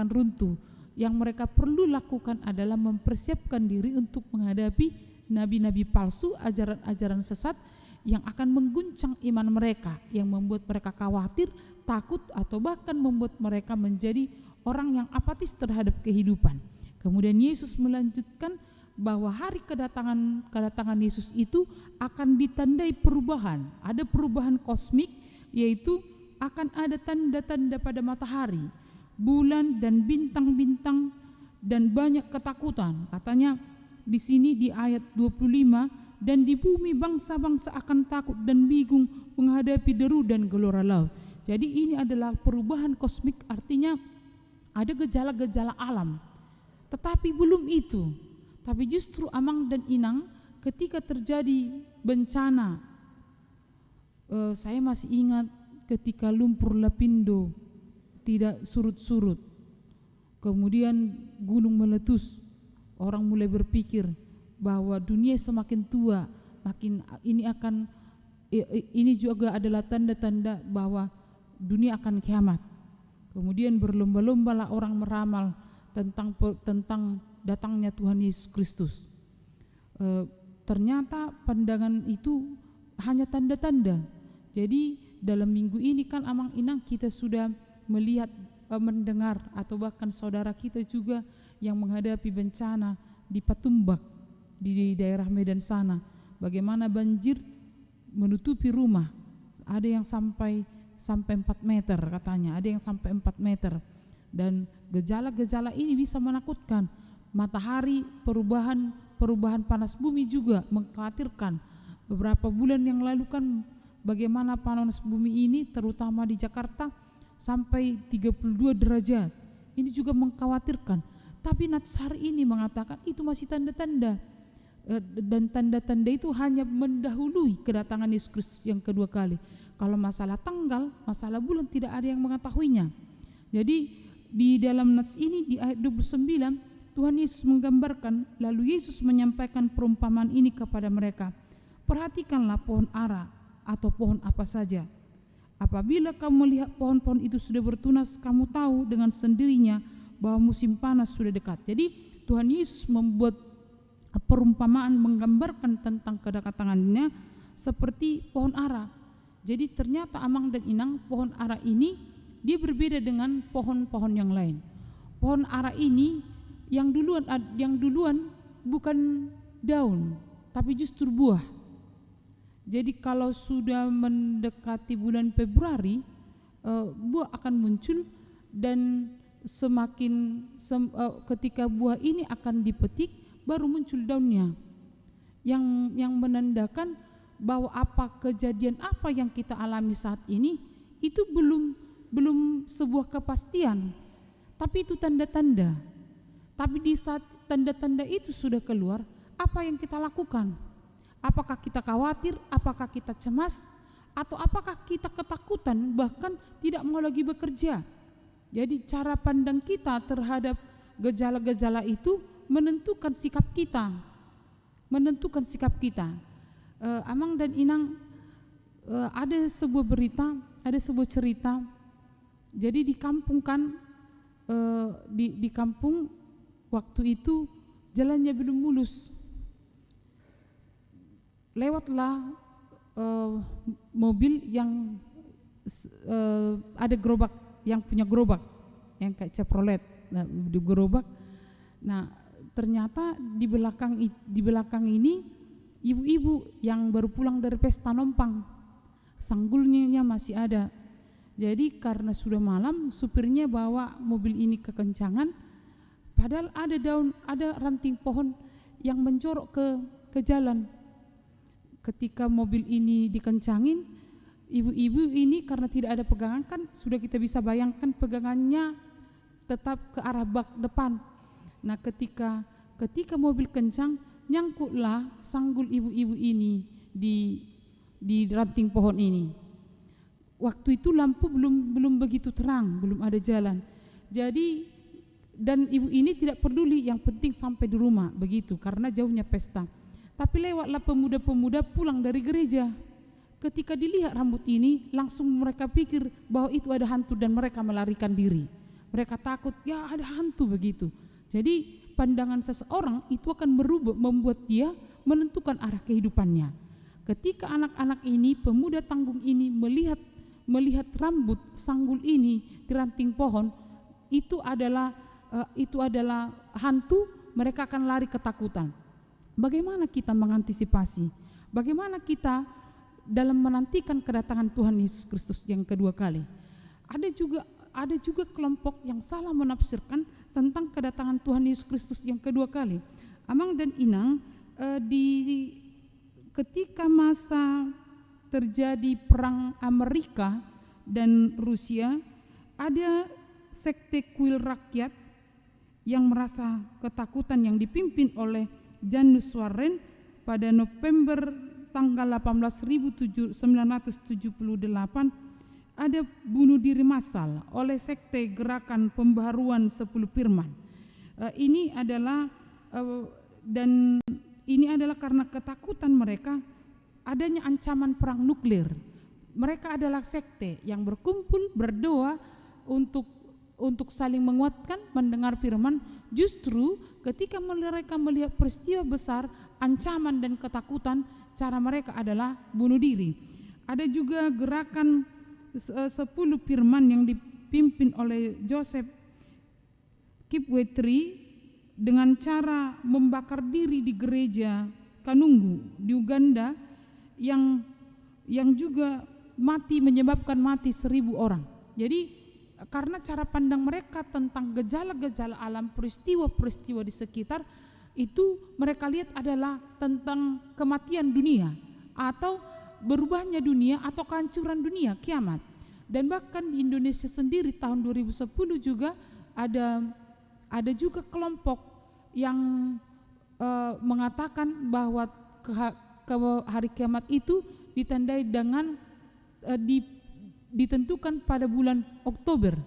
F: runtuh. Yang mereka perlu lakukan adalah mempersiapkan diri untuk menghadapi nabi-nabi palsu, ajaran-ajaran sesat yang akan mengguncang iman mereka, yang membuat mereka khawatir, takut, atau bahkan membuat mereka menjadi orang yang apatis terhadap kehidupan. Kemudian Yesus melanjutkan bahwa hari kedatangan Yesus itu akan ditandai perubahan. Ada perubahan kosmik, yaitu akan ada tanda-tanda pada matahari, bulan, dan bintang-bintang, dan banyak ketakutan. Katanya di sini di ayat 25, dan di bumi bangsa-bangsa akan takut dan bingung menghadapi deru dan gelora laut. Jadi ini adalah perubahan kosmik, artinya ada gejala-gejala alam. Tetapi belum itu, tapi justru Amang dan Inang ketika terjadi bencana, saya masih ingat ketika lumpur Lapindo tidak surut-surut, kemudian gunung meletus, orang mulai berpikir bahwa dunia semakin tua, makin ini juga adalah tanda-tanda bahwa dunia akan kiamat. Kemudian berlomba-lombalah orang meramal tentang datangnya Tuhan Yesus Kristus. Ternyata pandangan itu hanya tanda-tanda. Jadi dalam minggu ini kan Amang Inang kita sudah melihat, mendengar, atau bahkan saudara kita juga yang menghadapi bencana di Patumbak, di daerah Medan sana, bagaimana banjir menutupi rumah. Ada yang sampai 4 meter katanya, ada yang sampai 4 meter. Dan gejala-gejala ini bisa menakutkan. Matahari, perubahan panas bumi juga mengkhawatirkan. Beberapa bulan yang lalu kan bagaimana panas bumi ini terutama di Jakarta sampai 32 derajat. Ini juga mengkhawatirkan. Tapi Natsar ini mengatakan itu masih tanda-tanda. Dan tanda-tanda itu hanya mendahului kedatangan Yesus Kristus yang kedua kali. Kalau masalah tanggal, masalah bulan tidak ada yang mengetahuinya. Jadi di dalam Nats ini di ayat 29 Tuhan Yesus menggambarkan, lalu Yesus menyampaikan perumpamaan ini kepada mereka. Perhatikanlah pohon ara atau pohon apa saja. Apabila kamu melihat pohon-pohon itu sudah bertunas, kamu tahu dengan sendirinya bahwa musim panas sudah dekat. Jadi Tuhan Yesus membuat perumpamaan menggambarkan tentang kedatangannya seperti pohon ara. Jadi ternyata Amang dan Inang, pohon ara ini dia berbeda dengan pohon-pohon yang lain. Pohon ara ini yang duluan bukan daun, tapi justru buah. Jadi kalau sudah mendekati bulan Februari, buah akan muncul, dan ketika buah ini akan dipetik, baru muncul daunnya, yang menandakan bahwa kejadian apa yang kita alami saat ini itu belum sebuah kepastian, tapi itu tanda-tanda. Tapi di saat tanda-tanda itu sudah keluar, apa yang kita lakukan? Apakah kita khawatir? Apakah kita cemas? Atau apakah kita ketakutan, bahkan tidak mau lagi bekerja? Jadi cara pandang kita terhadap gejala-gejala itu menentukan sikap kita. Amang dan Inang, ada sebuah berita, ada sebuah cerita. Jadi di kampung kan, di kampung waktu itu jalannya belum mulus. Lewatlah mobil yang ada gerobak, yang punya gerobak, yang kayak Chevrolet, di gerobak. Nah, ternyata di belakang ini ibu-ibu yang baru pulang dari pesta nompang, sanggulnya masih ada. Jadi karena sudah malam, supirnya bawa mobil ini kekencangan, padahal ada ranting pohon yang mencorok ke jalan. Ketika mobil ini dikencangin, ibu-ibu ini karena tidak ada pegangan, kan sudah kita bisa bayangkan pegangannya tetap ke arah bak depan. Nah, ketika mobil kencang, nyangkutlah sanggul ibu-ibu ini di ranting pohon ini. Waktu itu lampu belum begitu terang, belum ada jalan. Jadi dan ibu ini tidak peduli, yang penting sampai di rumah begitu, karena jauhnya pesta. Tapi lewatlah pemuda-pemuda pulang dari gereja. Ketika dilihat rambut ini, langsung mereka pikir bahwa itu ada hantu dan mereka melarikan diri. Mereka takut, ya ada hantu begitu. Jadi pandangan seseorang itu akan membuat dia menentukan arah kehidupannya. Ketika anak-anak ini, pemuda tanggung ini melihat rambut sanggul ini di ranting pohon, itu adalah hantu, mereka akan lari ketakutan. Bagaimana kita mengantisipasi? Bagaimana kita dalam menantikan kedatangan Tuhan Yesus Kristus yang kedua kali? Ada juga kelompok yang salah menafsirkan tentang kedatangan Tuhan Yesus Kristus yang kedua kali. Amang dan Inang, ketika masa terjadi perang Amerika dan Rusia, ada sekte kuil rakyat yang merasa ketakutan yang dipimpin oleh Janus Warren pada November tanggal 18 1978 ada bunuh diri massal oleh sekte Gerakan Pembaharuan 10 Firman. Ini adalah karena ketakutan mereka adanya ancaman perang nuklir. Mereka adalah sekte yang berkumpul berdoa untuk saling menguatkan mendengar firman. Justru ketika mereka melihat peristiwa besar, ancaman dan ketakutan, cara mereka adalah bunuh diri. Ada juga gerakan 10 firman yang dipimpin oleh Joseph Kipwetri dengan cara membakar diri di gereja Kanungu di Uganda yang juga menyebabkan mati 1.000 orang. Jadi karena cara pandang mereka tentang gejala-gejala alam, peristiwa-peristiwa di sekitar itu mereka lihat adalah tentang kematian dunia atau berubahnya dunia atau kehancuran dunia, kiamat. Dan bahkan di Indonesia sendiri tahun 2010 juga ada juga kelompok yang mengatakan bahwa hari kiamat itu ditandai dengan ditentukan pada bulan Oktober.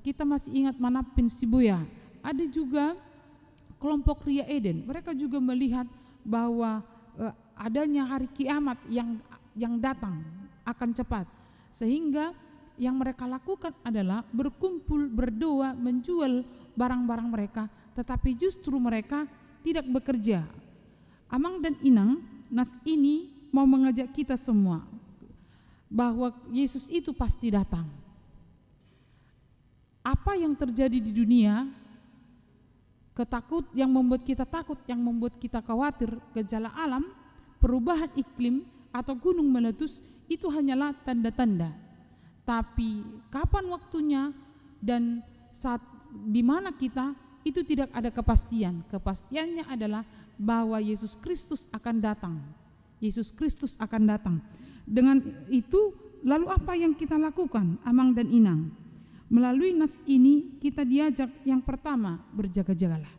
F: Kita masih ingat Manapin Sibuya. Ada juga kelompok Ria Eden. Mereka juga melihat bahwa adanya hari kiamat yang datang akan cepat. Sehingga yang mereka lakukan adalah berkumpul, berdoa, menjual barang-barang mereka, tetapi justru mereka tidak bekerja. Amang dan Inang, nas ini mau mengajak kita semua bahwa Yesus itu pasti datang. Apa yang terjadi di dunia, yang membuat kita takut, yang membuat kita khawatir, gejala alam, perubahan iklim atau gunung meletus, itu hanyalah tanda-tanda. Tapi kapan waktunya dan saat di mana kita, itu tidak ada kepastian. Kepastiannya adalah bahwa Yesus Kristus akan datang. Yesus Kristus akan datang. Dengan itu, lalu apa yang kita lakukan, Amang dan Inang? Melalui nas ini kita diajak yang pertama, berjaga-jagalah.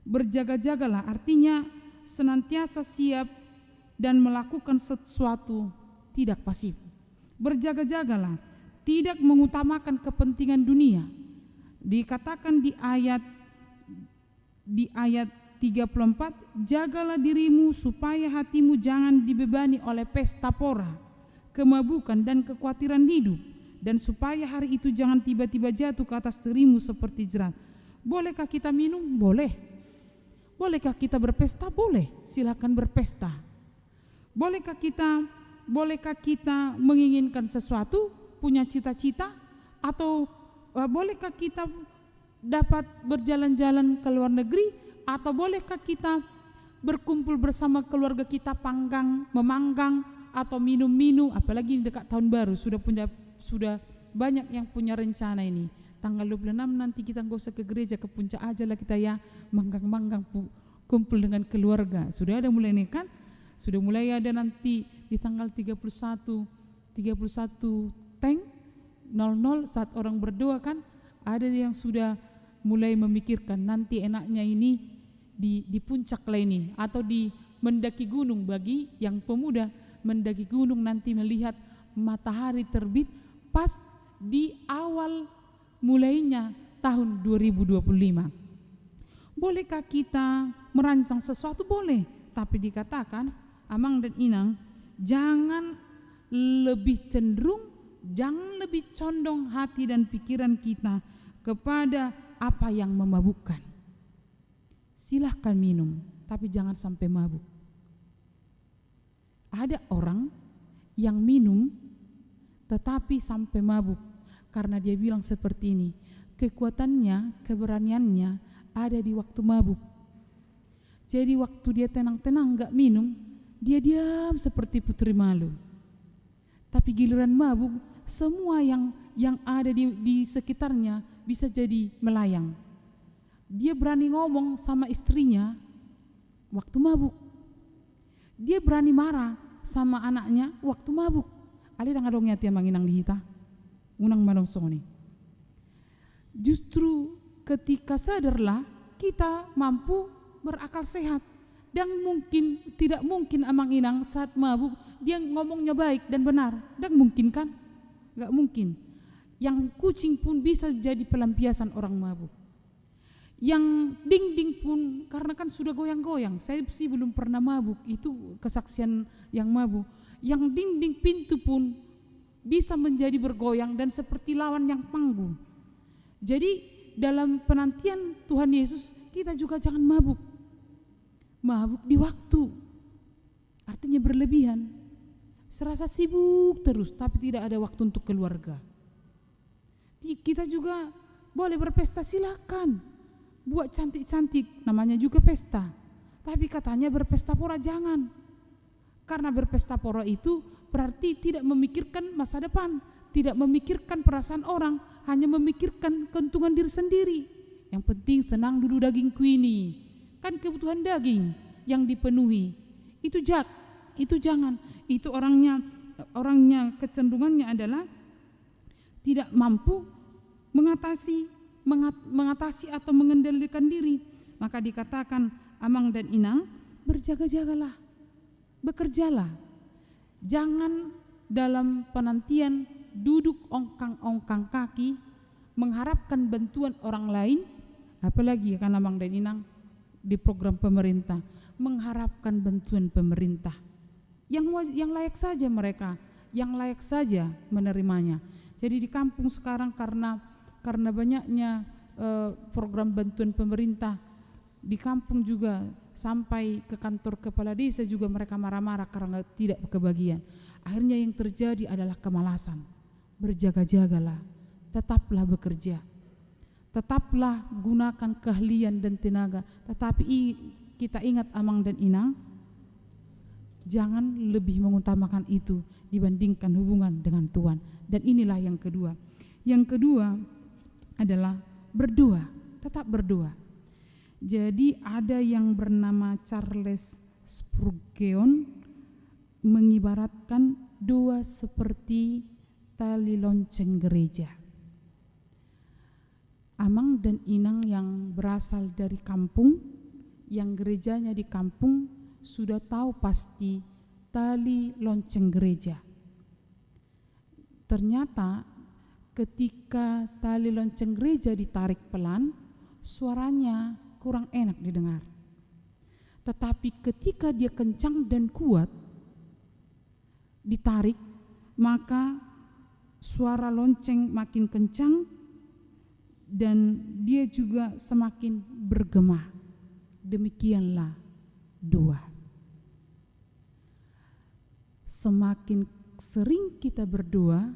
F: Berjaga-jagalah artinya senantiasa siap dan melakukan sesuatu, tidak pasif. Berjaga-jagalah, tidak mengutamakan kepentingan dunia. Dikatakan di ayat 34, jagalah dirimu supaya hatimu jangan dibebani oleh pesta pora, kemabukan dan kekhawatiran hidup, dan supaya hari itu jangan tiba-tiba jatuh ke atas dirimu seperti jerat. Bolehkah kita minum? Boleh. Bolehkah kita berpesta? Boleh. Silakan berpesta. Bolehkah kita menginginkan sesuatu, punya cita-cita, atau bolehkah kita dapat berjalan-jalan ke luar negeri? Atau bolehkah kita berkumpul bersama keluarga kita, memanggang atau minum-minum, apalagi dekat tahun baru sudah banyak yang punya rencana ini. Tanggal 26 nanti kita nggak usah ke gereja, ke puncak aja lah kita ya, manggang-manggang kumpul dengan keluarga. Sudah ada mulai nih kan? Sudah mulai ada nanti di tanggal 31 tank 00 saat orang berdoa kan, ada yang sudah mulai memikirkan nanti enaknya ini di puncak lah ini, atau di mendaki gunung. Bagi yang pemuda, mendaki gunung nanti melihat matahari terbit pas di awal mulainya tahun 2025. Bolehkah kita merancang sesuatu? Boleh, tapi dikatakan, Amang dan Inang, jangan lebih condong hati dan pikiran kita kepada apa yang memabukkan. Silahkan minum, tapi jangan sampai mabuk. Ada orang yang minum tetapi sampai mabuk, karena dia bilang seperti ini, kekuatannya, keberaniannya ada di waktu mabuk. Jadi waktu dia tenang-tenang gak minum, dia diam seperti putri malu. Tapi giliran mabuk, semua yang ada di sekitarnya bisa jadi melayang. Dia berani ngomong sama istrinya waktu mabuk. Dia berani marah sama anaknya waktu mabuk. Ali dah ngadongnya tiang manginang di hita, unang manong soni. Justru ketika sadarlah kita mampu berakal sehat. Dan tidak mungkin amang inang saat mabuk dia ngomongnya baik dan benar. Dan mungkin kan? Gak mungkin. Yang kucing pun bisa jadi pelampiasan orang mabuk. Yang dinding pun, karena kan sudah goyang-goyang. Saya sih belum pernah mabuk, itu kesaksian yang mabuk. Yang dinding pintu pun bisa menjadi bergoyang dan seperti lawan yang panggung. Jadi dalam penantian Tuhan Yesus kita juga jangan mabuk. Mabuk di waktu, artinya berlebihan. Serasa sibuk terus tapi tidak ada waktu untuk keluarga. Kita juga boleh berpesta, silakan. Buat cantik-cantik, namanya juga pesta. Tapi katanya berpesta pora jangan. Karena berpesta pora itu berarti tidak memikirkan masa depan, tidak memikirkan perasaan orang, hanya memikirkan keuntungan diri sendiri. Yang penting senang dulu daging kuini, kan kebutuhan daging yang dipenuhi. Itu jangan. Itu orangnya kecenderungannya adalah tidak mampu mengatasi atau mengendalikan diri. Maka dikatakan amang dan inang, berjaga-jagalah, bekerjalah. Jangan dalam penantian duduk ongkang-ongkang kaki mengharapkan bantuan orang lain, apalagi kan amang dan inang di program pemerintah mengharapkan bantuan pemerintah yang layak saja mereka, yang layak saja menerimanya. Jadi di kampung sekarang karena banyaknya program bantuan pemerintah, di kampung juga sampai ke kantor kepala desa juga mereka marah-marah karena tidak kebagian. Akhirnya yang terjadi adalah kemalasan. Berjaga-jagalah, tetaplah bekerja, tetaplah gunakan keahlian dan tenaga. Tetapi kita ingat amang dan inang, jangan lebih mengutamakan itu dibandingkan hubungan dengan Tuhan. Dan inilah yang kedua. Yang kedua adalah berdoa, tetap berdoa. Jadi ada yang bernama Charles Spurgeon mengibaratkan doa seperti tali lonceng gereja. Amang dan inang yang berasal dari kampung, yang gerejanya di kampung, sudah tahu pasti tali lonceng gereja. Ternyata ketika tali lonceng gereja ditarik pelan, suaranya kurang enak didengar. Tetapi ketika dia kencang dan kuat ditarik, maka suara lonceng makin kencang dan dia juga semakin bergema. Demikianlah doa. Semakin sering kita berdoa,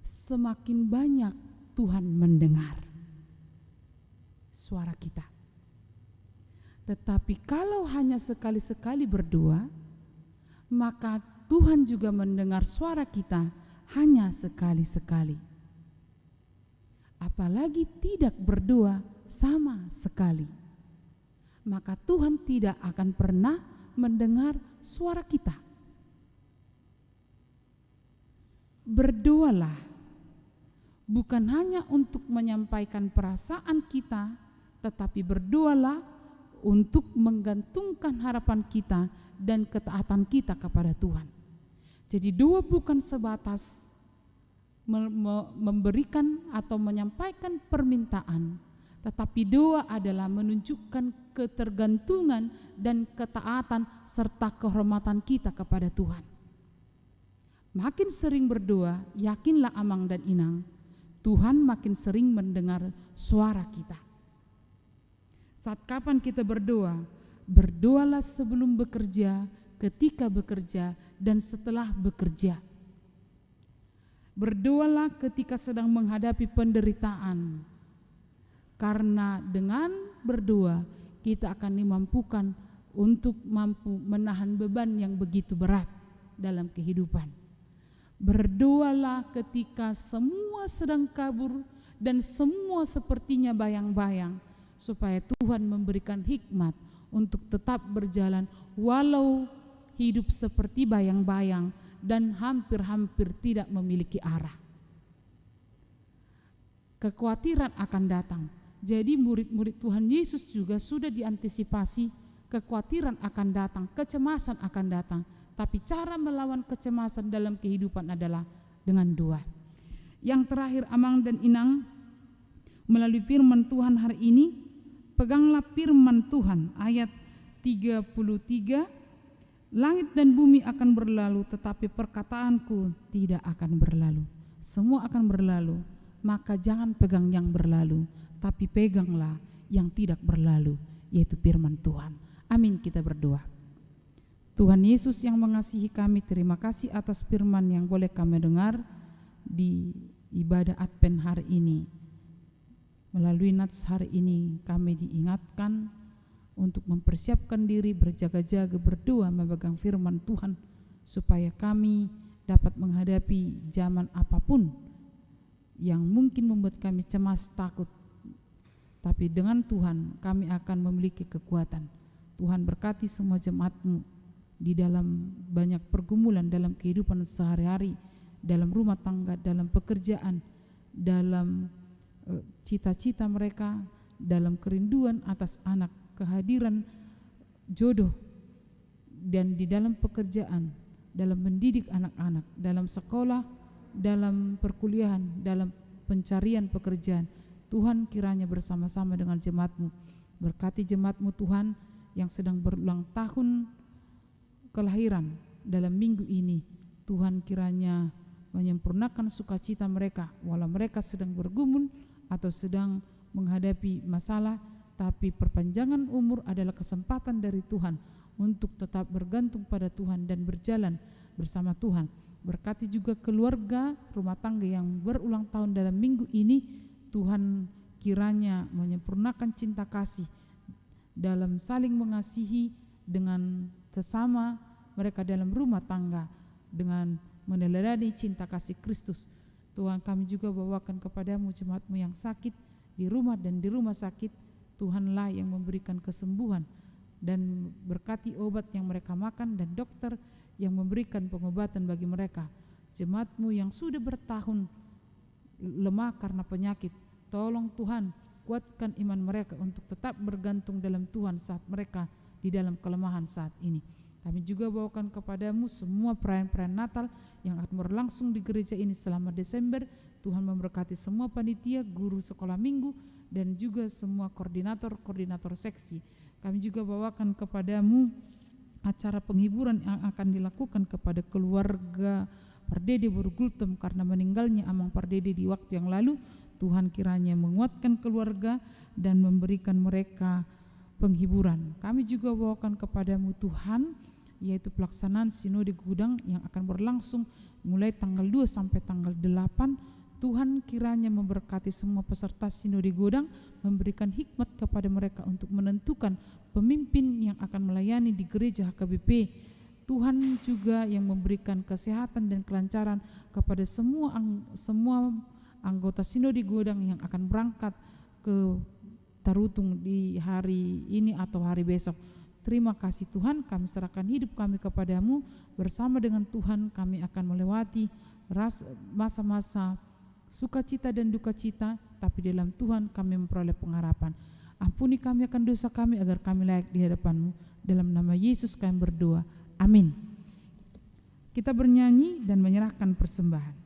F: semakin banyak Tuhan mendengar suara kita. Tetapi kalau hanya sekali-sekali berdoa, maka Tuhan juga mendengar suara kita hanya sekali-sekali. Apalagi tidak berdoa sama sekali, maka Tuhan tidak akan pernah mendengar suara kita. Berdoalah bukan hanya untuk menyampaikan perasaan kita, tetapi berdoalah untuk menggantungkan harapan kita dan ketaatan kita kepada Tuhan. Jadi doa bukan sebatas memberikan atau menyampaikan permintaan, tetapi doa adalah menunjukkan ketergantungan dan ketaatan serta kehormatan kita kepada Tuhan. Makin sering berdoa, yakinlah amang dan inang, Tuhan makin sering mendengar suara kita. Saat kapan kita berdoa? Berdoalah sebelum bekerja, ketika bekerja dan setelah bekerja. Berdoalah ketika sedang menghadapi penderitaan, karena dengan berdoa kita akan dimampukan untuk mampu menahan beban yang begitu berat dalam kehidupan. Berdoalah ketika semua sedang kabur dan semua sepertinya bayang-bayang, supaya Tuhan memberikan hikmat untuk tetap berjalan walau hidup seperti bayang-bayang dan hampir-hampir tidak memiliki arah. Kekhawatiran akan datang. Jadi murid-murid Tuhan Yesus juga sudah diantisipasi, kekhawatiran akan datang, kecemasan akan datang. Tapi cara melawan kecemasan dalam kehidupan adalah dengan doa. Yang terakhir, Amang dan Inang, melalui firman Tuhan hari ini, peganglah firman Tuhan ayat 33, langit dan bumi akan berlalu, tetapi perkataanku tidak akan berlalu. Semua akan berlalu, maka jangan pegang yang berlalu, tapi peganglah yang tidak berlalu, yaitu firman Tuhan. Amin, kita berdoa. Tuhan Yesus yang mengasihi kami, terima kasih atas firman yang boleh kami dengar di ibadah Advent hari ini. Melalui nats hari ini kami diingatkan untuk mempersiapkan diri, berjaga-jaga, berdoa, memegang firman Tuhan, supaya kami dapat menghadapi zaman apapun yang mungkin membuat kami cemas, takut. Tapi dengan Tuhan kami akan memiliki kekuatan. Tuhan berkati semua jemaat-Mu di dalam banyak pergumulan dalam kehidupan sehari-hari, dalam rumah tangga, dalam pekerjaan, dalam cita-cita mereka, dalam kerinduan atas anak, kehadiran jodoh, dan di dalam pekerjaan, dalam mendidik anak-anak, dalam sekolah, dalam perkuliahan, dalam pencarian pekerjaan. Tuhan kiranya bersama-sama dengan jemaat-Mu, berkati jemaat-Mu Tuhan yang sedang berulang tahun kelahiran dalam minggu ini. Tuhan kiranya menyempurnakan sukacita mereka, walau mereka sedang bergumul atau sedang menghadapi masalah, tapi perpanjangan umur adalah kesempatan dari Tuhan untuk tetap bergantung pada Tuhan dan berjalan bersama Tuhan. Berkati juga keluarga, rumah tangga yang berulang tahun dalam minggu ini. Tuhan kiranya menyempurnakan cinta kasih dalam saling mengasihi dengan sesama mereka dalam rumah tangga, dengan meneladani cinta kasih Kristus. Tuhan, kami juga bawakan kepadamu jemaat-Mu yang sakit di rumah dan di rumah sakit. Tuhanlah yang memberikan kesembuhan dan berkati obat yang mereka makan dan dokter yang memberikan pengobatan bagi mereka. Jemaat-Mu yang sudah bertahun lemah karena penyakit, tolong Tuhan kuatkan iman mereka untuk tetap bergantung dalam Tuhan saat mereka di dalam kelemahan saat ini. Kami juga bawakan kepadamu semua perayaan-perayaan Natal yang akan berlangsung di gereja ini selama Desember. Tuhan memberkati semua panitia, guru sekolah minggu, dan juga semua koordinator seksi. Kami juga bawakan kepadamu acara penghiburan yang akan dilakukan kepada keluarga Pardede Borgultum karena meninggalnya Amang Pardede di waktu yang lalu. Tuhan kiranya menguatkan keluarga dan memberikan mereka penghiburan. Kami juga bawakan kepadamu Tuhan, yaitu pelaksanaan Sinode Gudang yang akan berlangsung mulai tanggal 2 sampai tanggal 8. Tuhan kiranya memberkati semua peserta Sinode Gudang, memberikan hikmat kepada mereka untuk menentukan pemimpin yang akan melayani di gereja HKBP. Tuhan juga yang memberikan kesehatan dan kelancaran kepada semua anggota Sinode Gudang yang akan berangkat ke Tarutung di hari ini atau hari besok. Terima kasih Tuhan, kami serahkan hidup kami kepadamu. Bersama dengan Tuhan kami akan melewati masa-masa sukacita dan duka cita, tapi dalam Tuhan kami memperoleh pengharapan. Ampuni kami akan dosa kami agar kami layak di hadapan-Mu. Dalam nama Yesus kami berdoa. Amin. Kita bernyanyi dan menyerahkan persembahan.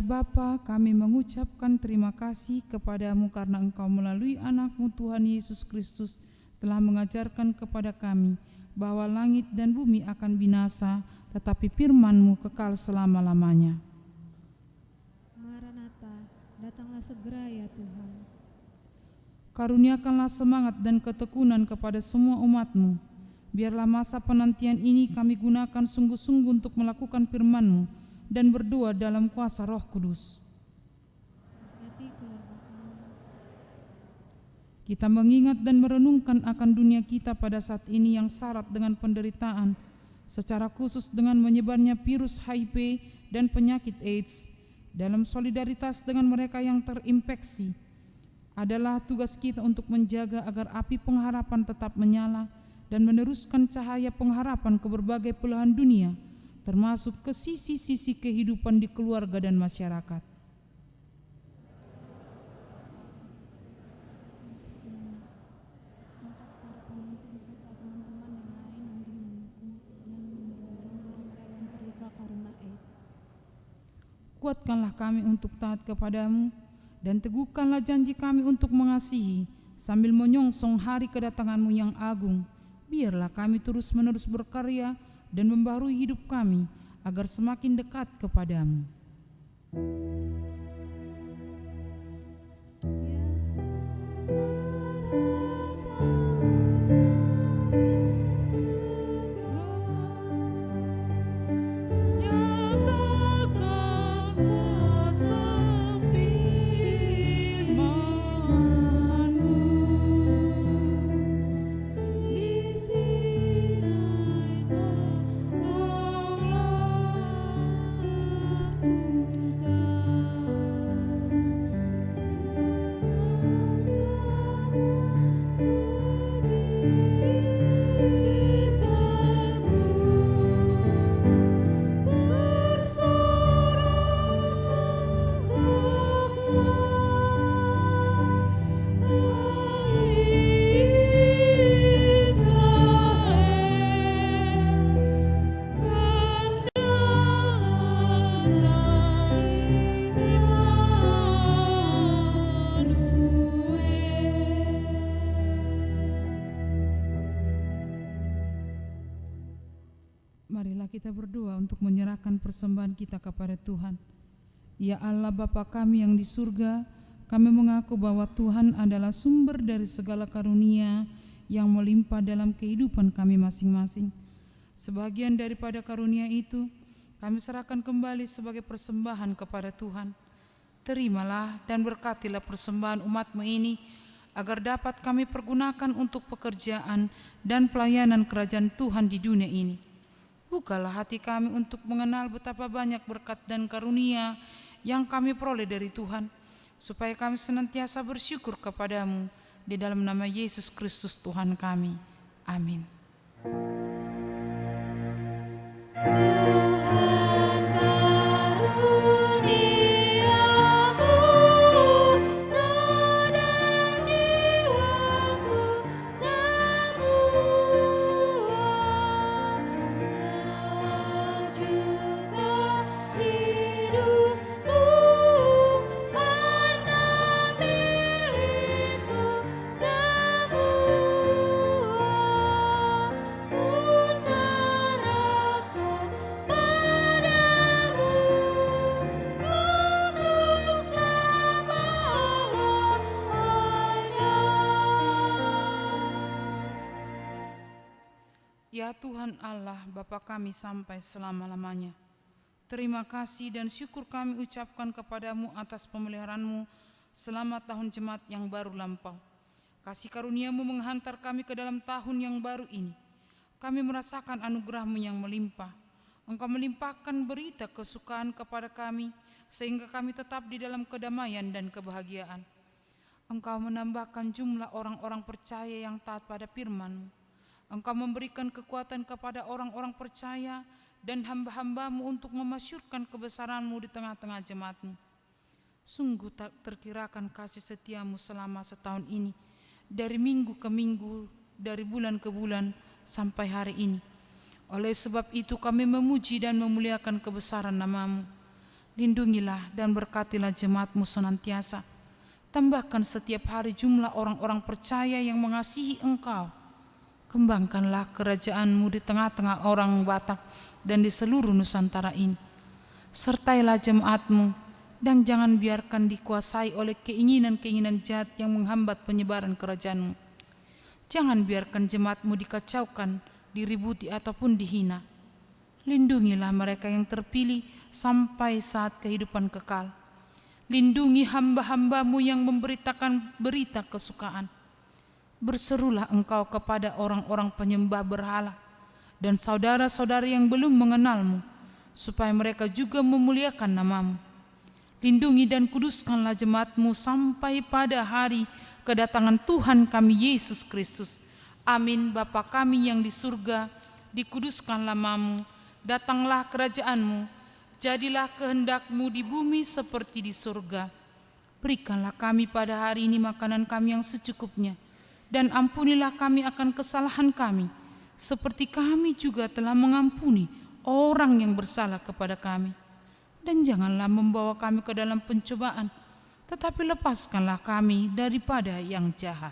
F: Bapa, kami mengucapkan terima kasih kepadamu karena Engkau melalui anak-Mu Tuhan Yesus Kristus telah mengajarkan kepada kami bahwa langit dan bumi akan binasa, tetapi firman-Mu kekal selama-lamanya.
B: Maranatha, datanglah segera ya Tuhan.
F: Karuniakanlah semangat dan ketekunan kepada semua umat-Mu. Biarlah masa penantian ini kami gunakan sungguh-sungguh untuk melakukan firman-Mu dan berdoa dalam kuasa Roh Kudus.
B: Berkati keluarga kami.
F: Kita mengingat dan merenungkan akan dunia kita pada saat ini yang syarat dengan penderitaan, secara khusus dengan menyebarnya virus HIV dan penyakit AIDS. Dalam solidaritas dengan mereka yang terinfeksi, adalah tugas kita untuk menjaga agar api pengharapan tetap menyala dan meneruskan cahaya pengharapan ke berbagai belahan dunia, termasuk ke sisi-sisi kehidupan di keluarga dan masyarakat. Kuatkanlah kami untuk taat kepadamu, dan teguhkanlah janji kami untuk mengasihi, sambil menyongsong hari kedatangan-Mu yang agung. Biarlah kami terus-menerus berkarya dan membaharui hidup kami, agar semakin dekat kepadamu. Marilah kita berdoa untuk menyerahkan persembahan kita kepada Tuhan. Ya Allah Bapa kami yang di surga, kami mengaku bahwa Tuhan adalah sumber dari segala karunia yang melimpah dalam kehidupan kami masing-masing. Sebagian daripada karunia itu, kami serahkan kembali sebagai persembahan kepada Tuhan. Terimalah dan berkatilah persembahan umat-Mu ini, agar dapat kami pergunakan untuk pekerjaan dan pelayanan kerajaan Tuhan di dunia ini. Bukalah hati kami untuk mengenal betapa banyak berkat dan karunia yang kami peroleh dari Tuhan, supaya kami senantiasa bersyukur kepadamu, di dalam nama Yesus Kristus Tuhan kami. Amin. Ya Tuhan Allah, Bapa kami sampai selama-lamanya. Terima kasih dan syukur kami ucapkan kepadamu atas pemeliharaan-Mu selama tahun jemaat yang baru lampau. Kasih karunia-Mu menghantar kami ke dalam tahun yang baru ini. Kami merasakan anugerah-Mu yang melimpah. Engkau melimpahkan berita kesukaan kepada kami, sehingga kami tetap di dalam kedamaian dan kebahagiaan. Engkau menambahkan jumlah orang-orang percaya yang taat pada firman-Mu. Engkau memberikan kekuatan kepada orang-orang percaya dan hamba-hamba-Mu untuk memasyurkan kebesaran-Mu di tengah-tengah jemaat-Mu. Sungguh tak terkirakan kasih setia-Mu selama setahun ini, dari minggu ke minggu, dari bulan ke bulan, sampai hari ini. Oleh sebab itu kami memuji dan memuliakan kebesaran nama-Mu. Lindungilah dan berkatilah jemaat-Mu senantiasa. Tambahkan setiap hari jumlah orang-orang percaya yang mengasihi Engkau. Kembangkanlah kerajaan-Mu di tengah-tengah orang Batak dan di seluruh Nusantara ini. Sertailah jemaat-Mu dan jangan biarkan dikuasai oleh keinginan-keinginan jahat yang menghambat penyebaran kerajaan-Mu. Jangan biarkan jemaat-Mu dikacaukan, diributi ataupun dihina. Lindungilah mereka yang terpilih sampai saat kehidupan kekal. Lindungi hamba-hamba-Mu yang memberitakan berita kesukaan. Berserulah Engkau kepada orang-orang penyembah berhala dan saudara-saudara yang belum mengenal-Mu, supaya mereka juga memuliakan nama-Mu. Lindungi dan kuduskanlah jemaat-Mu sampai pada hari kedatangan Tuhan kami Yesus Kristus. Amin. Bapa kami yang di surga, dikuduskanlah nama-Mu, datanglah kerajaan-Mu, jadilah kehendak-Mu di bumi seperti di surga. Berikanlah kami pada hari ini makanan kami yang secukupnya, dan ampunilah kami akan kesalahan kami, seperti kami juga telah mengampuni orang yang bersalah kepada kami. Dan janganlah membawa kami ke dalam pencobaan, tetapi lepaskanlah kami daripada yang jahat.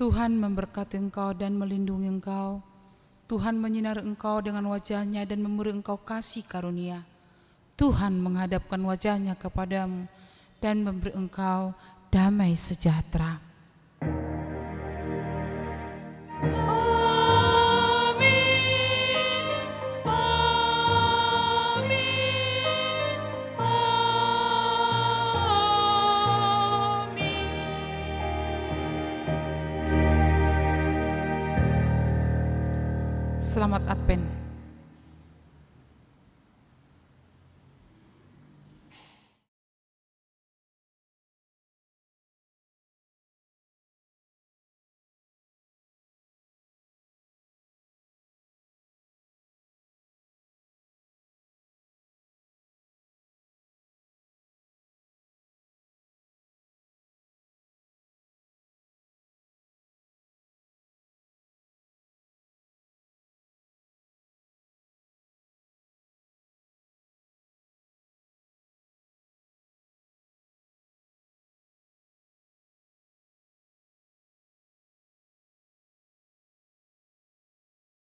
F: Tuhan memberkati engkau dan melindungi engkau. Tuhan menyinari engkau dengan wajah-Nya dan memberi engkau kasih karunia. Tuhan menghadapkan wajah-Nya kepadamu dan memberi engkau damai sejahtera. Selamat Advent.